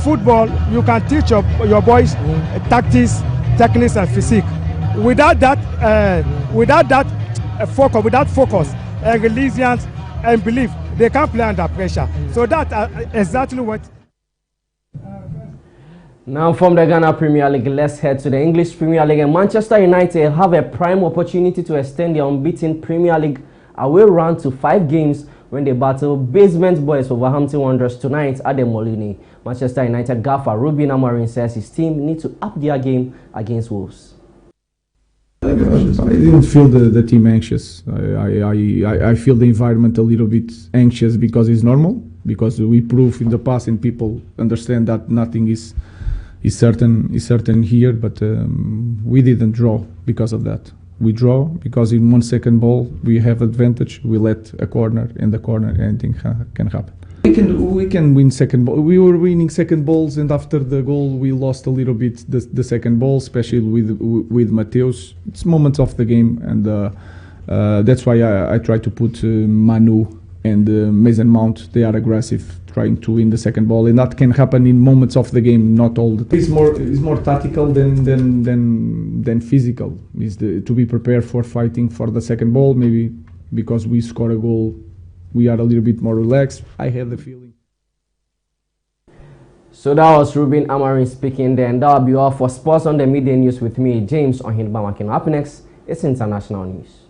football, you can teach your boys tactics, techniques, and physique. Without that focus and resilience and belief, they can't play under pressure. So that's exactly what. Now from the Ghana Premier League, let's head to the English Premier League. And Manchester United have a prime opportunity to extend their unbeaten Premier League away run to 5 games when they battle basement boys Wolverhampton Wanderers tonight at the Molineux. Manchester United gaffer Ruben Amorim says his team need to up their game against Wolves. I didn't feel the team anxious. I feel the environment a little bit anxious, because it's normal, because we prove in the past and people understand that nothing is certain here, but we didn't draw because of that. We draw because in 1 second ball we have advantage. We let a corner, in the corner anything can happen. We can win second ball. We were winning second balls, and after the goal we lost a little bit the second ball, especially with Mateus. It's moments of the game, and that's why I try to put Manu and Mason Mount. They are aggressive, trying to win the second ball, and that can happen in moments of the game, not all the time. It's more tactical than physical. Is to be prepared for fighting for the second ball. Maybe because we score a goal, we are a little bit more relaxed. I have the feeling. So that was Ruben Amorim speaking then. That will be all for Sports on the Midday News with me, James Ohin Bamakion. Up next, it's international news.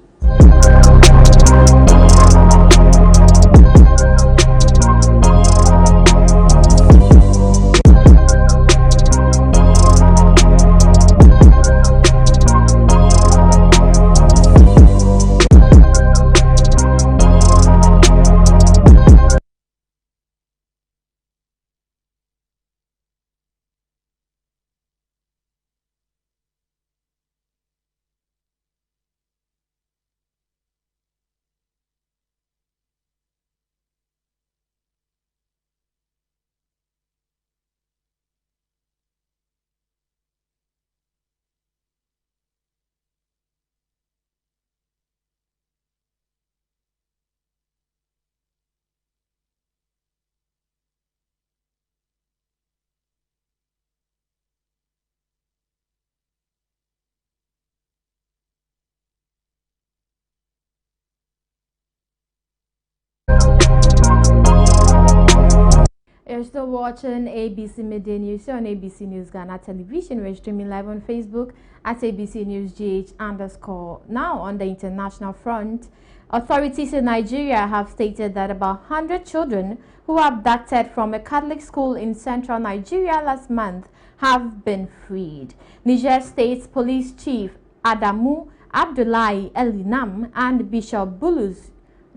You're still watching ABC Midday News on ABC News Ghana Television. We're streaming live on Facebook at ABC News GH_. Now, on the international front, authorities in Nigeria have stated that about 100 children who were abducted from a Catholic school in central Nigeria last month have been freed. Niger State Police Chief Adamu Abdullahi Elinam and Bishop Bulus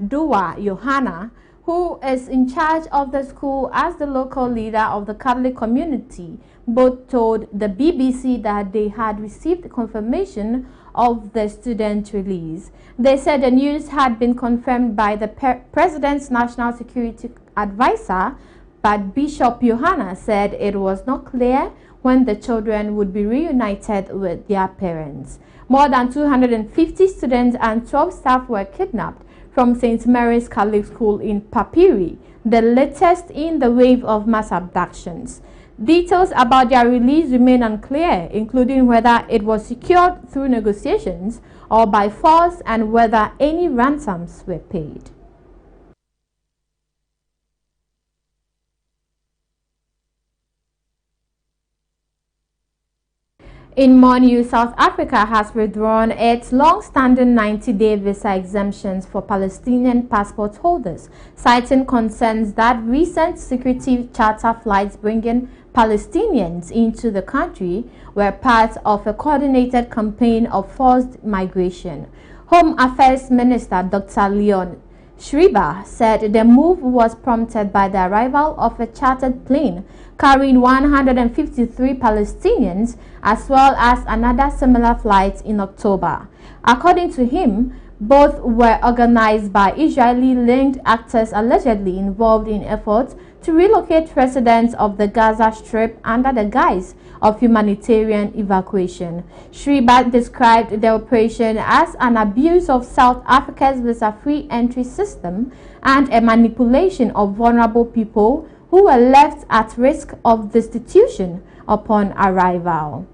Dua Yohana, who is in charge of the school as the local leader of the Catholic community, both told the BBC that they had received confirmation of the student release. They said the news had been confirmed by the President's National Security Advisor, but Bishop Johanna said it was not clear when the children would be reunited with their parents. More than 250 students and 12 staff were kidnapped from St. Mary's Catholic School in Papiri, the latest in the wave of mass abductions. Details about their release remain unclear, including whether it was secured through negotiations or by force and whether any ransoms were paid. In more news, South Africa has withdrawn its long-standing 90-day visa exemptions for Palestinian passport holders, citing concerns that recent security charter flights bringing Palestinians into the country were part of a coordinated campaign of forced migration. Home Affairs Minister Dr. Leon Schreiber said the move was prompted by the arrival of a chartered plane carrying 153 Palestinians as well as another similar flight in October. According to him, both were organized by Israeli-linked actors allegedly involved in efforts to relocate residents of the Gaza Strip under the guise of humanitarian evacuation. Schreiber described the operation as an abuse of South Africa's visa-free entry system and a manipulation of vulnerable people who were left at risk of destitution upon arrival.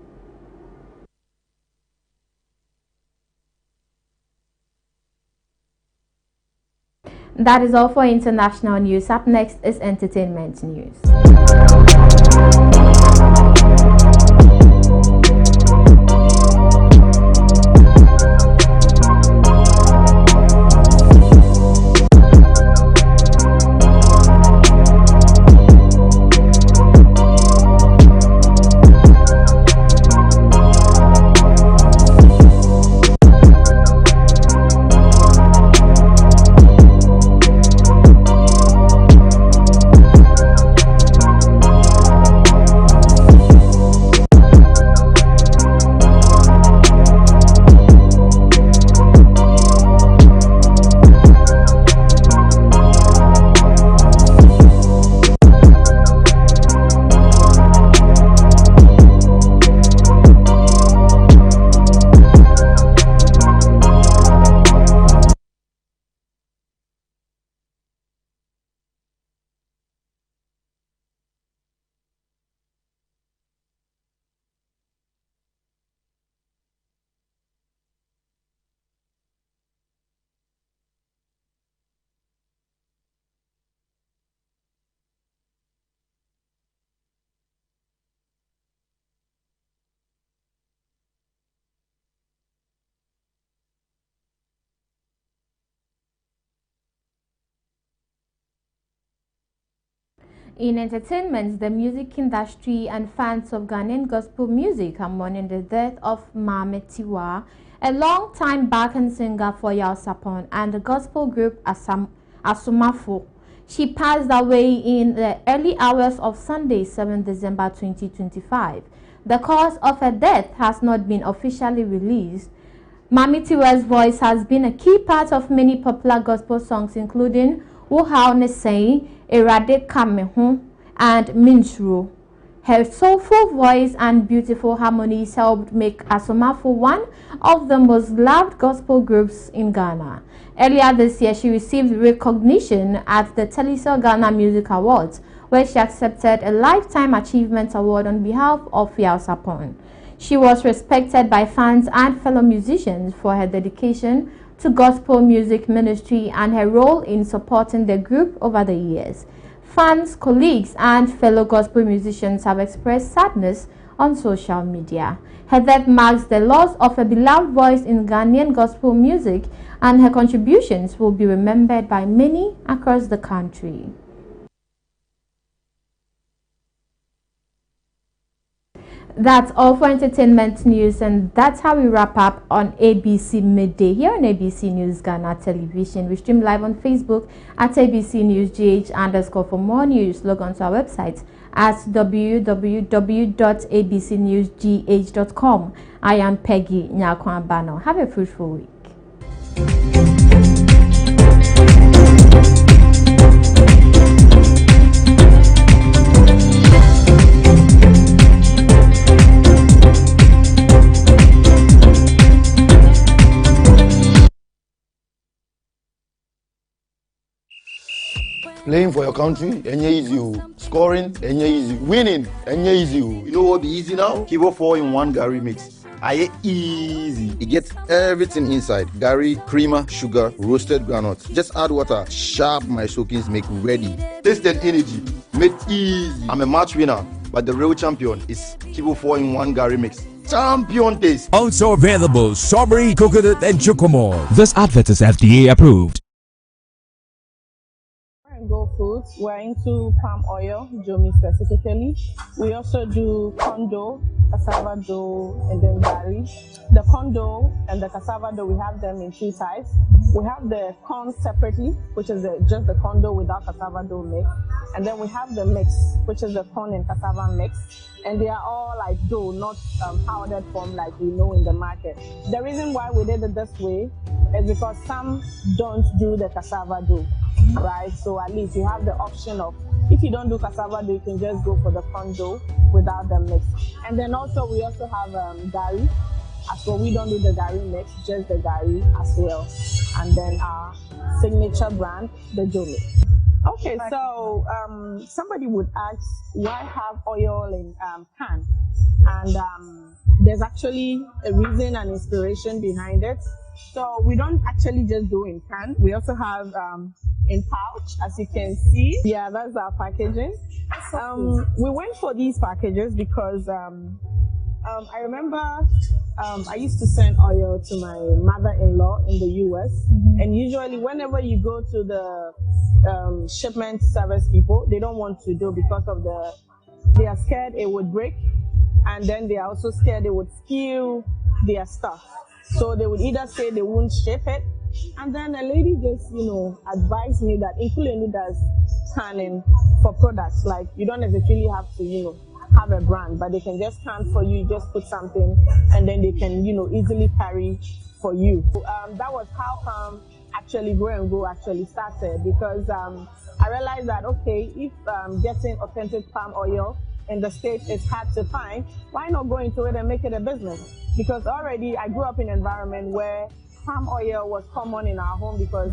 That is all for international news. Up next is entertainment news. In entertainment, the music industry and fans of Ghanaian gospel music are mourning the death of Mame Tiwa, a long-time backing singer for Yao Sapon and the gospel group Asumafo. She passed away in the early hours of Sunday, 7 December 2025. The cause of her death has not been officially released. Mame Tiwa's voice has been a key part of many popular gospel songs, including Wohao Nesei, Erade Kamehu, and Minchru. Her soulful voice and beautiful harmonies helped make Asomafo one of the most loved gospel groups in Ghana. Earlier this year, she received recognition at the Telecel Ghana Music Awards, where she accepted a Lifetime Achievement Award on behalf of Yao Sapon. She was respected by fans and fellow musicians for her dedication to gospel music ministry and her role in supporting the group over the years. Fans, colleagues, and fellow gospel musicians have expressed sadness on social media. Her death marks the loss of a beloved voice in Ghanaian gospel music, and her contributions will be remembered by many across the country. That's all for entertainment news, and that's how we wrap up on ABC Midday here on ABC News Ghana Television. We stream live on Facebook at ABC News GH _ for more news. Log on to our website at www.abcnewsgh.com. I am Peggy Nyakwambano. Have a fruitful week. Playing for your country, easy. Scoring, easy. Winning, easy. You know what be easy now? Kivo 4-in-1 Gary mix. Aye easy. It gets everything inside. Gary, creamer, sugar, roasted groundnuts. Just add water. Sharp my soakings make ready. Taste and energy. Made easy. I'm a match winner, but the real champion is Kivo 4-in-1 Gary mix. Champion taste. Also available strawberry, coconut, and chocomore. This advert is FDA approved. Go foods. We're into palm oil, Jomi specifically. We also do corn dough, cassava dough, and then gari. The corn dough and the cassava dough, we have them in two types. We have the corn separately, which is just the corn dough without cassava dough mix. And then we have the mix, which is the corn and cassava mix. And they are all like dough, not powdered form like we know in the market. The reason why we did it this way is because some don't do the cassava dough. Right, so at least you have the option of, if you don't do cassava dough, you can just go for the corn dough without the mix. And then also we also have gari. As well, we don't do the gari mix, just the gari as well. And then our signature brand, the Jomi. Okay, so somebody would ask, why have oil in can? And there's actually a reason and inspiration behind it. So we don't actually just do in can. We also have in pouch, as you can see. Yeah, that's our packaging. We went for these packages because I remember I used to send oil to my mother-in-law in the US, and usually whenever you go to the shipment service people, they don't want to do because of they are scared it would break, and then they are also scared it would spill their stuff. So they would either say they won't ship it, and then a lady just, advised me that Inkulenu does canning for products. Like, you don't necessarily have to, have a brand, but they can just can for you, just put something, and then they can, easily carry for you. That was how actually Grow and Go actually started, because I realized that, okay, if getting authentic palm oil in the States is hard to find, why not go into it and make it a business? Because already I grew up in an environment where palm oil was common in our home, because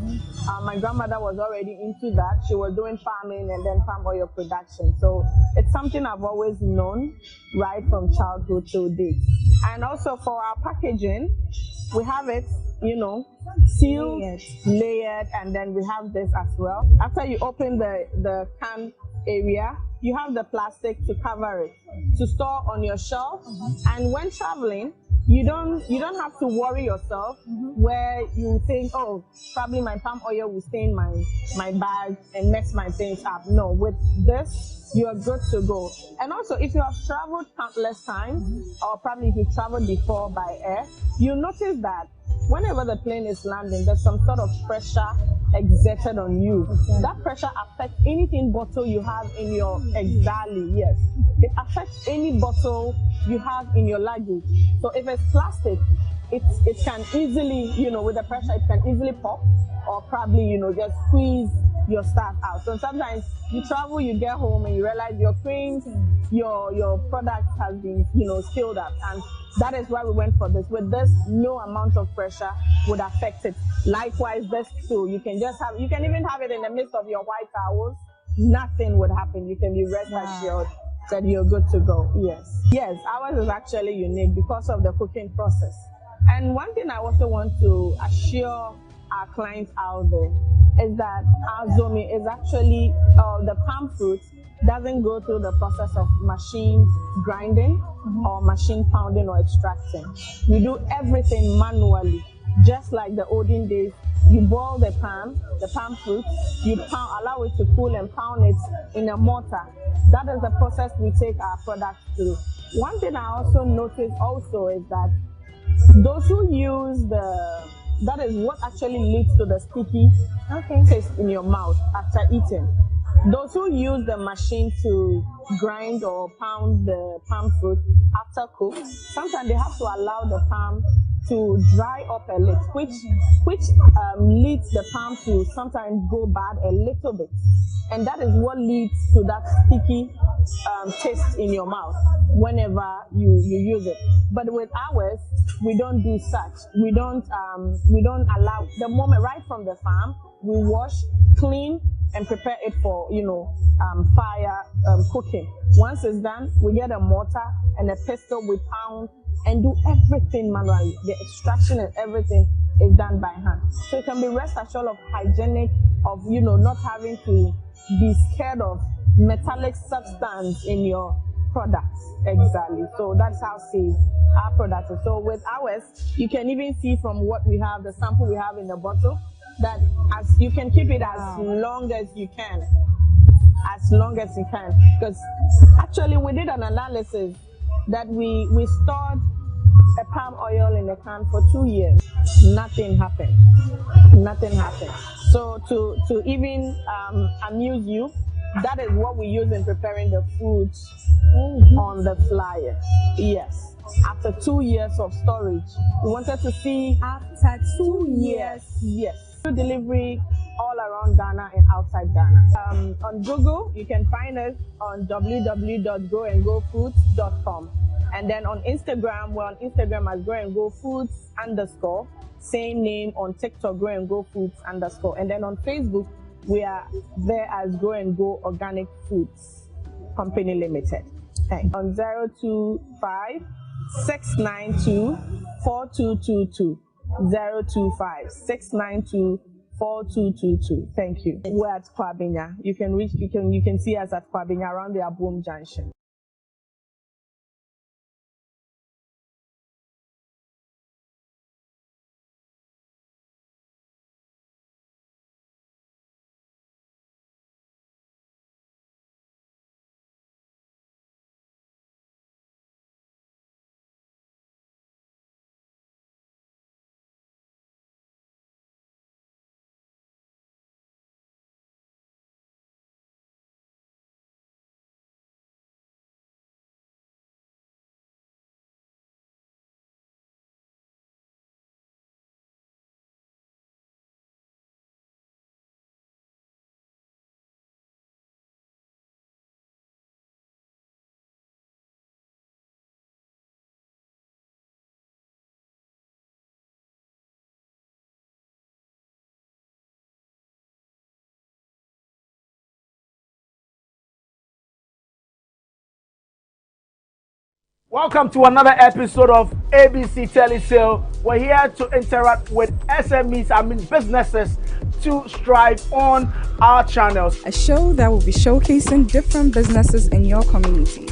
my grandmother was already into that. She was doing farming and then palm oil production. So it's something I've always known right from childhood till date. And also for our packaging, we have it, sealed, layered, and then we have this as well. After you open the can area, you have the plastic to cover it, to store on your shelf. And when traveling, you don't have to worry yourself where you think, oh, probably my palm oil will stain my bag and mess my things up. No, with this, you are good to go. And also, if you have traveled countless times, or probably if you've traveled before by air, you'll notice that whenever the plane is landing, there's some sort of pressure exerted on you. That pressure affects anything bottle you have in your yes. It affects any bottle you have in your luggage. So if it's plastic, it can easily, with the pressure, it can easily pop, or probably, just squeeze your stuff out. So sometimes you travel, you get home, and you realize your creams, your product has been, spilled up. And that is why we went for this. With this, no amount of pressure would affect it. Likewise, this too. You can even have it in the midst of your white towels. Nothing would happen. You can be rest assured that you're good to go. Yes, ours is actually unique because of the cooking process. And one thing I also want to assure our clients out there is that our Zomi is actually, the palm fruit doesn't go through the process of machine grinding or machine pounding or extracting. We do everything manually, just like the olden days You boil the palm fruit, you allow it to cool and pound it in a mortar. That is the process we take our products through. One thing I also noticed also is that those who use that is what actually leads to the sticky taste in your mouth after eating. Those who use the machine to grind or pound the palm fruit after cook, sometimes they have to allow the palm to dry up a little, which leads the palm to sometimes go bad a little bit. And that is what leads to that sticky taste in your mouth whenever you use it. But with ours, we don't do such. We don't allow, the moment right from the farm, we wash, clean, and prepare it for, fire cooking. Once it's done, we get a mortar and a pestle, we pound and do everything manually. The extraction and everything is done by hand. So you can be rest assured of hygienic, of, not having to be scared of metallic substance in your products. Exactly. So that's how safe our product is. So with ours, you can even see from what we have, the sample we have in the bottle, that as you can keep it as long as you can. As long as you can. Because actually we did an analysis that we stored a palm oil in a can for 2 years. Nothing happened. Nothing happened. So to even amuse you, that is what we use in preparing the foods on the flyer. Yes. After 2 years of storage, we wanted to see after 2 years. Yes. Delivery all around Ghana and outside Ghana. On Google, you can find us on www.growandgofoods.com. And then on Instagram, we're on Instagram as growandgofoods_. Same name on TikTok, growandgofoods_. And then on Facebook, we are there as Grow and Go Organic Foods Company Limited. Thanks. On 025 692 4222. 025 692 4222. Thank you. We're at Kwabinya. You can see us at Kwabinya around the Aboom Junction. Welcome to another episode of ABC Telesale. We're here to interact with SMEs, businesses, to strive on our channels. A show that will be showcasing different businesses in your community.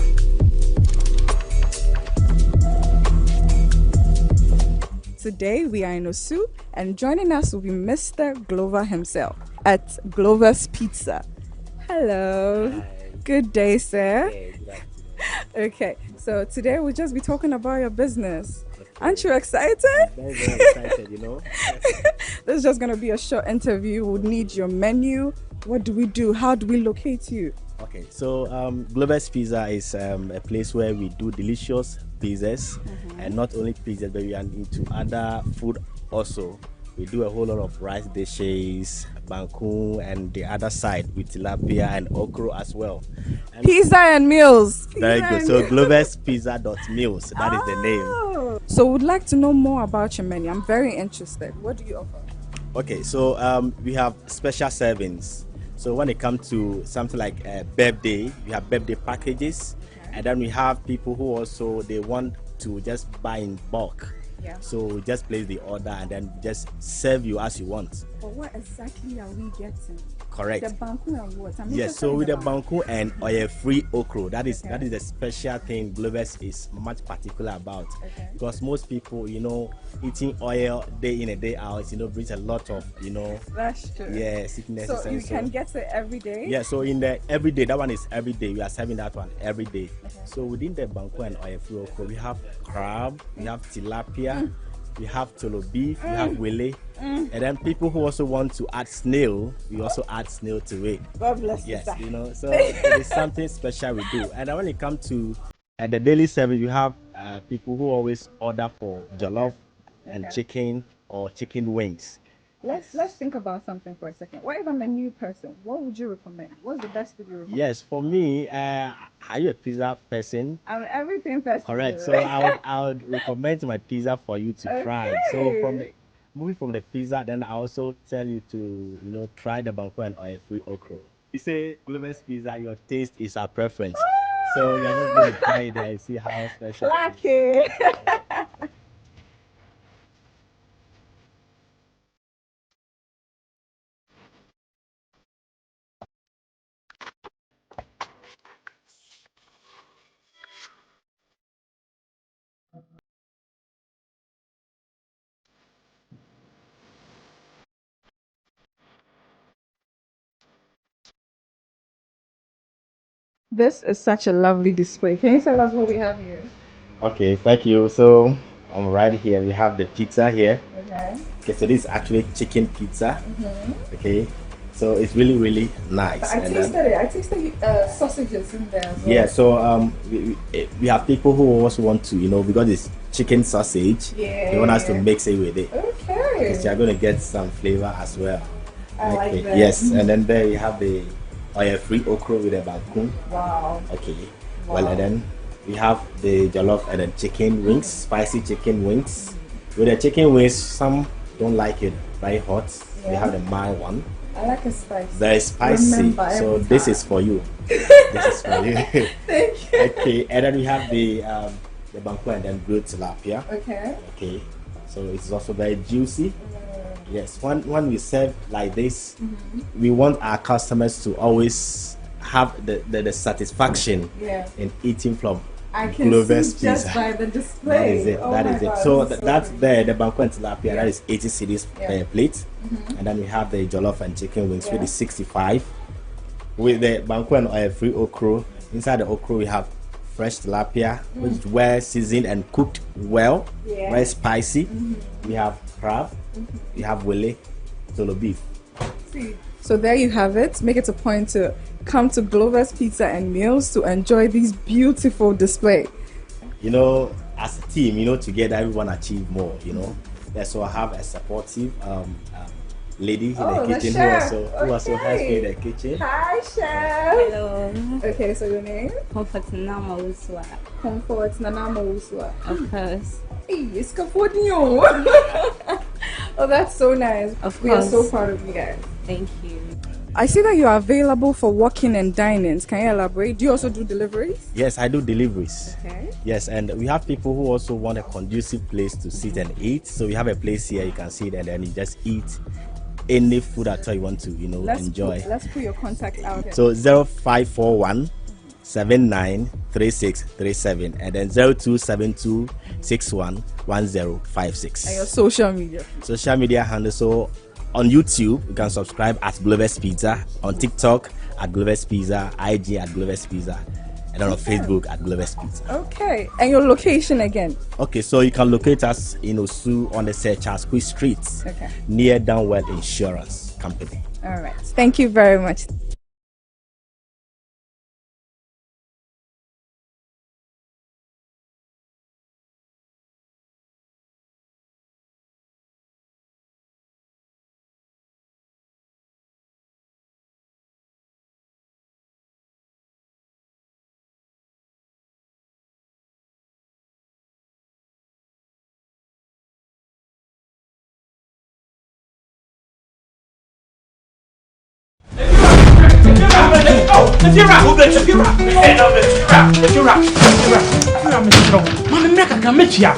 Today we are in Osu, and joining us will be Mr. Glover himself at Glover's Pizza. Hello. Hi. Good day, sir. Yeah, good afternoon. Okay, so today we'll just be talking about your business. Okay. Aren't you excited? Very, very excited, This is just going to be a short interview. We'll need your menu. What do we do? How do we locate you? Okay, so Glover's Pizza is a place where we do delicious pizzas, and not only pizzas, but we are into other food also. We do a whole lot of rice dishes, banku, and the other side with tilapia and okro as well. And pizza and meals. Very good. So gloverspizza.meals, that is the name. So we'd like to know more about your menu. I'm very interested. What do you offer? Okay, so we have special servings. So when it comes to something like birthday, we have birthday packages, and then we have people who also they want to just buy in bulk. Yeah. So we just place the order and then just serve you as you want. But what exactly are we getting? Correct. The banku and what? Yes, so with the banku and oil-free okra, that is the special thing Glover's is much particular about. Because most people, eating oil day in and day out, brings a lot of, That's true. Yeah, sicknesses. So you can get it every day? Yeah, so in the every day, that one is every day. We are serving that one every day. So within the banku and oil-free okra, we have crab, we have tilapia, we have tolo beef, we have wele, and then people who also want to add snail, we also add snail to it. God bless you. Yes, you. So it is something special we do. And then when it comes to the daily service, you have people who always order for jollof and chicken or chicken wings. Let's think about something for a second. What if I'm a new person? What would you recommend? What's the best food you recommend? Yes, for me, are you a pizza person? I'm everything person. Correct. So I would recommend my pizza for you to try. So moving from the pizza, then I also tell you to try the banku and oil-free okra. You say Glover's pizza, your taste is our preference. So you're just going to try it and see how special. Lucky. This is such a lovely display. Can you tell us what we have here? Okay, thank you. So right here we have the pizza here. Okay. Okay, so this is actually chicken pizza. Okay, so it's really, really nice. But I tasted sausages in there as well. Yeah, so we have people who also want to, because it's chicken sausage, they want us to mix it with it. Okay. Because you're going to get some flavor as well. I like that. Yes, and then there you have the oil-free okra with the banku. Wow. Okay. Wow. Well, and then we have the jollof and then chicken wings, spicy chicken wings. With the chicken wings, some don't like it very hot. We have the mild one. I like it spicy. Very spicy. Remember, so this is for you. This is for you. Thank you. Okay, and then we have the banku and then grilled tilapia. Okay. Okay. So it's also very juicy. Yes, when we serve like this, we want our customers to always have the satisfaction in eating from Glover's Pizza. Just by the display. That is it. So that's there, the banku and tilapia, that is 80 cedis per plate. And then we have the jollof and chicken wings, which is 65. With the banku and oil-free okra, inside the okra we have fresh tilapia, which is well seasoned and cooked well, very spicy. We have crab, we have wele, tolo beef. So there you have it. Make it a point to come to Glover's Pizza and Meals to enjoy these beautiful display. As a team, together everyone achieve more. So I have a supportive lady in the kitchen who also helps me in the kitchen. Hi, chef. Hello. Okay, so your name? Comfort Nanama Uswa. Comfort Nanama Uswa. Of course. Hey, it's Comfortinho. Oh, that's so nice. Of course. We are so proud of you guys. Thank you. I see that you are available for walk-in and dine-ins. Can you elaborate? Do you also do deliveries? Yes, I do deliveries. Okay. Yes, and we have people who also want a conducive place to sit and eat. So we have a place here you can sit and then you just eat any food at all you want to, enjoy. Let's put your contact out here. So 0541 793637 and then 0272 611056. And your social media. Social media handle. So on YouTube, you can subscribe at Glover's Pizza. On TikTok at Glover's Pizza, IG at Glover's Pizza, and then on Facebook at Glover's Pizza. Okay, and your location again? Okay, so you can locate us in Osu on the Charles Street, near Downwell Insurance Company. All right, thank you very much.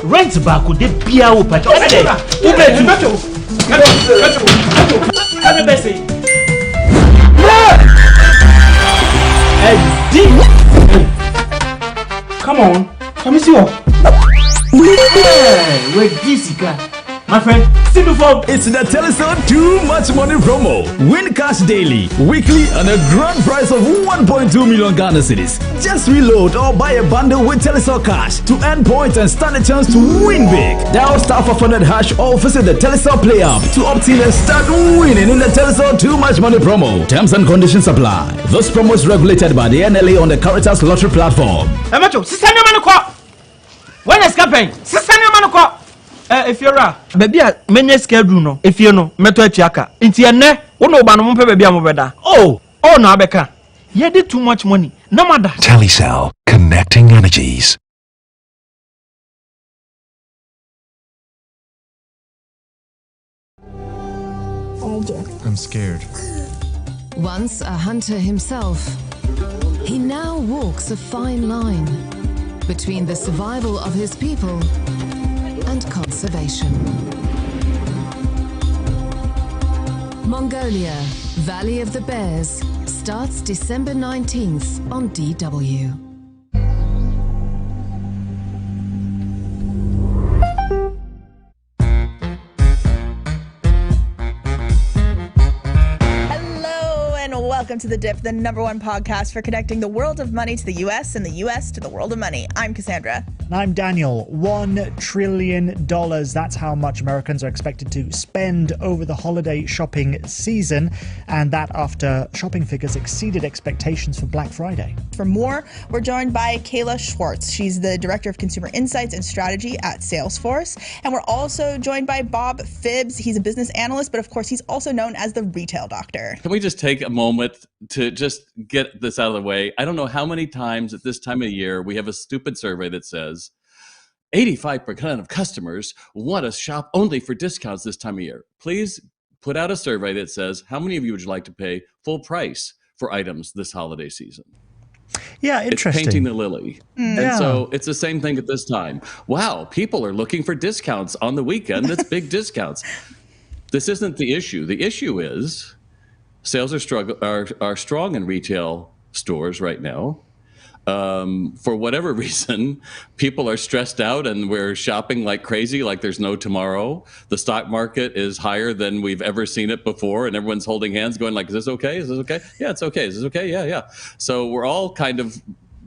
Rent back with the beer open. on. Let me see you. Hey, wait, Jessica. My friend, still before. It's the Telecel Too Much Money promo. Win cash daily, weekly, and a grand prize of 1.2 million Ghana cedis. Just reload or buy a bundle with Telecel Cash to earn points and stand a chance to win big. Dial *500# or visit the Telecel Play app to opt in and start winning in the Telecel Too Much Money promo. Terms and conditions apply. This promo is regulated by the NLA on the Caritas Lottery platform. Amacho, sister, no man. When is campaign? Sister, no man. If you're a baby, many schedule no. If you know, meto chiaka. Inti ene, uno ba no mpe baby amobeda. Oh no abeka. You did too much money. No matter. Telecel, connecting energies. I'm scared. Once a hunter himself, he now walks a fine line between the survival of his people and conservation. Mongolia, Valley of the Bears, starts December 19th on DW. Welcome to The Dip, the #1 podcast for connecting the world of money to the U.S. and the U.S. to the world of money. I'm Cassandra. And I'm Daniel. $1 trillion. That's how much Americans are expected to spend over the holiday shopping season. And that after shopping figures exceeded expectations for Black Friday. For more, we're joined by Kayla Schwartz. She's the Director of Consumer Insights and Strategy at Salesforce. And we're also joined by Bob Phibbs. He's a business analyst, but of course, he's also known as the retail doctor. Can we just take a moment to just get this out of the way? I don't know how many times at this time of year we have a stupid survey that says 85% of customers want to shop only for discounts this time of year. Please put out a survey that says how many of you would like to pay full price for items this holiday season? Yeah, interesting. It's painting the lily. Yeah. And so it's the same thing at this time. Wow, people are looking for discounts on the weekend. That's big discounts. This isn't the issue. The issue is sales are strong in retail stores right now. For whatever reason, people are stressed out and we're shopping like crazy, like there's no tomorrow. The stock market is higher than we've ever seen it before, and everyone's holding hands going like, is this okay? Is this okay? Yeah, it's okay. Is this okay? Yeah. So we're all kind of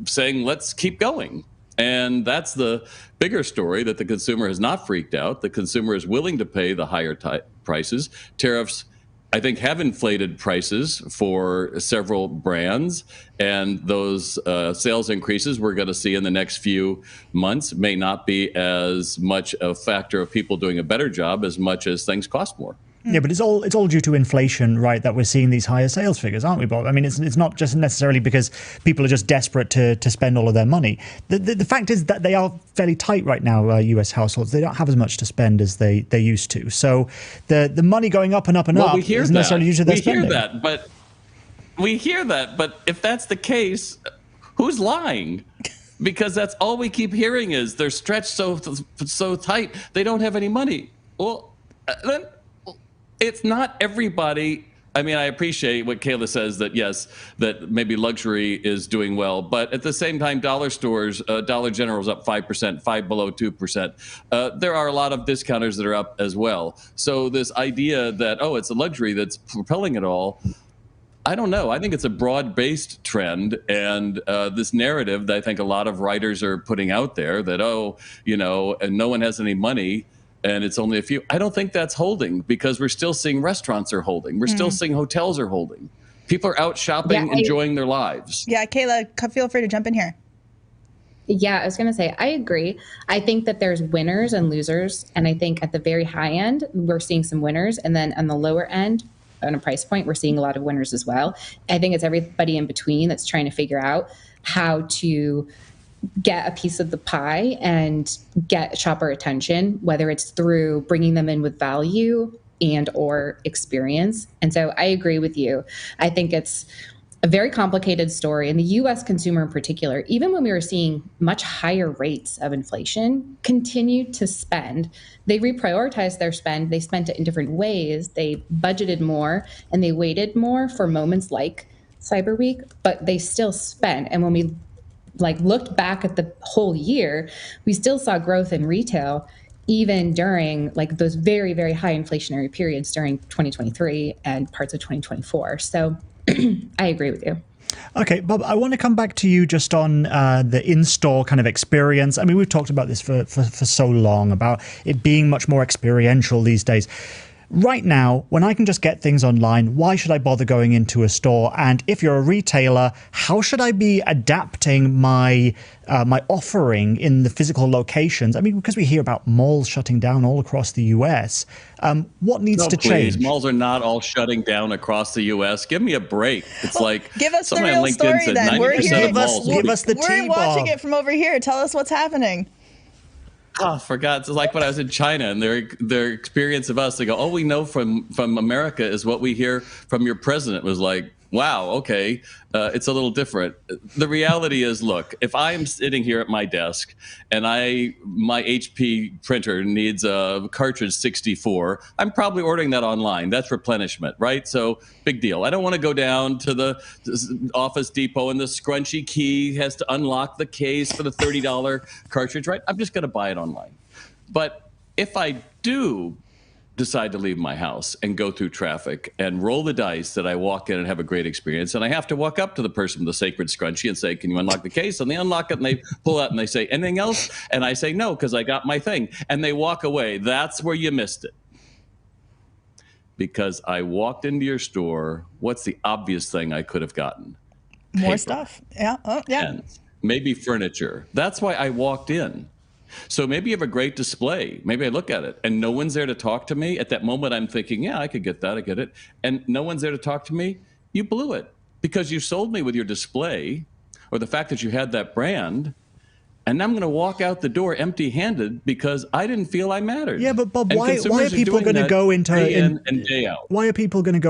saying, let's keep going. And that's the bigger story, that the consumer has not freaked out. The consumer is willing to pay the higher prices. Tariffs, I think, have inflated prices for several brands, and those sales increases we're going to see in the next few months may not be as much a factor of people doing a better job as much as things cost more. Yeah, but it's all due to inflation, right, that we're seeing these higher sales figures, aren't we, Bob? I mean, it's not just necessarily because people are just desperate to spend all of their money. The fact is that they are fairly tight right now, US households. They don't have as much to spend as they used to. So the money going up and up and up isn't necessarily due to their spending. We hear that, but if that's the case, who's lying? Because that's all we keep hearing is they're stretched so tight, they don't have any money. Well, then it's not everybody. I mean, I appreciate what Kayla says, that yes, that maybe luxury is doing well, but at the same time, dollar stores, Dollar General is up 5%, Five Below 2%. There are a lot of discounters that are up as well. So this idea that, oh, it's a luxury that's propelling it all, I don't know. I think it's a broad-based trend, and this narrative that I think a lot of writers are putting out there that, and no one has any money, and it's only a few. I don't think that's holding, because we're still seeing restaurants are holding. We're still seeing hotels are holding. People are out shopping, enjoying their lives. Yeah, Kayla, feel free to jump in here. Yeah, I was going to say, I agree. I think that there's winners and losers. And I think at the very high end, we're seeing some winners. And then on the lower end, on a price point, we're seeing a lot of winners as well. I think it's everybody in between that's trying to figure out how to get a piece of the pie and get shopper attention, whether it's through bringing them in with value and or experience. And so I agree with you. I think it's a very complicated story. And the US consumer in particular, even when we were seeing much higher rates of inflation, continued to spend. They reprioritized their spend. They spent it in different ways. They budgeted more and they waited more for moments like Cyber Week, but they still spent. And when we like looked back at the whole year, we still saw growth in retail even during like those very, very high inflationary periods during 2023 and parts of 2024. So I agree with you. Okay, Bob, I want to come back to you just on the in-store kind of experience. I mean, we've talked about this for so long, about it being much more experiential these days. Right now, when I can just get things online, why should I bother going into a store? And if you're a retailer, how should I be adapting my my offering in the physical locations? I mean, because we hear about malls shutting down all across the US, what needs to change? Malls are not all shutting down across the U.S. Give me a break. It's like Give us the somebody on real LinkedIn story said then. 90% We're here. of malls. Give us the We're tea, watching Bob. it from over here. Tell us what's happening. Oh, I forgot. It's like when I was in China and their experience of us, they go, all we know from America is what we hear from your president. Was like, wow, okay, it's a little different. The reality is, look, if I'm sitting here at my desk and my HP printer needs a cartridge 64, I'm probably ordering that online. That's replenishment, right? So big deal. I don't want to go down to the Office Depot and the scrunchy key has to unlock the case for the $30 cartridge, right? I'm just going to buy it online. But if I do decide to leave my house and go through traffic and roll the dice that I walk in and have a great experience, and I have to walk up to the person with the sacred scrunchie and say, can you unlock the case? And they unlock it and they pull out and they say, anything else? And I say, no, because I got my thing. And they walk away. That's where you missed it. Because I walked into your store. What's the obvious thing I could have gotten? More Paper. stuff. Yeah. Oh, yeah. And maybe furniture. That's why I walked in. So maybe you have a great display. Maybe I look at it and no one's there to talk to me. At that moment, I'm thinking, yeah, I could get that. I get it. And no one's there to talk to me. You blew it because you sold me with your display or the fact that you had that brand. And I'm going to walk out the door empty-handed because I didn't feel I mattered. Yeah, but Bob, And why are consumers people doing going to that go into day in and day out? Why are people going to go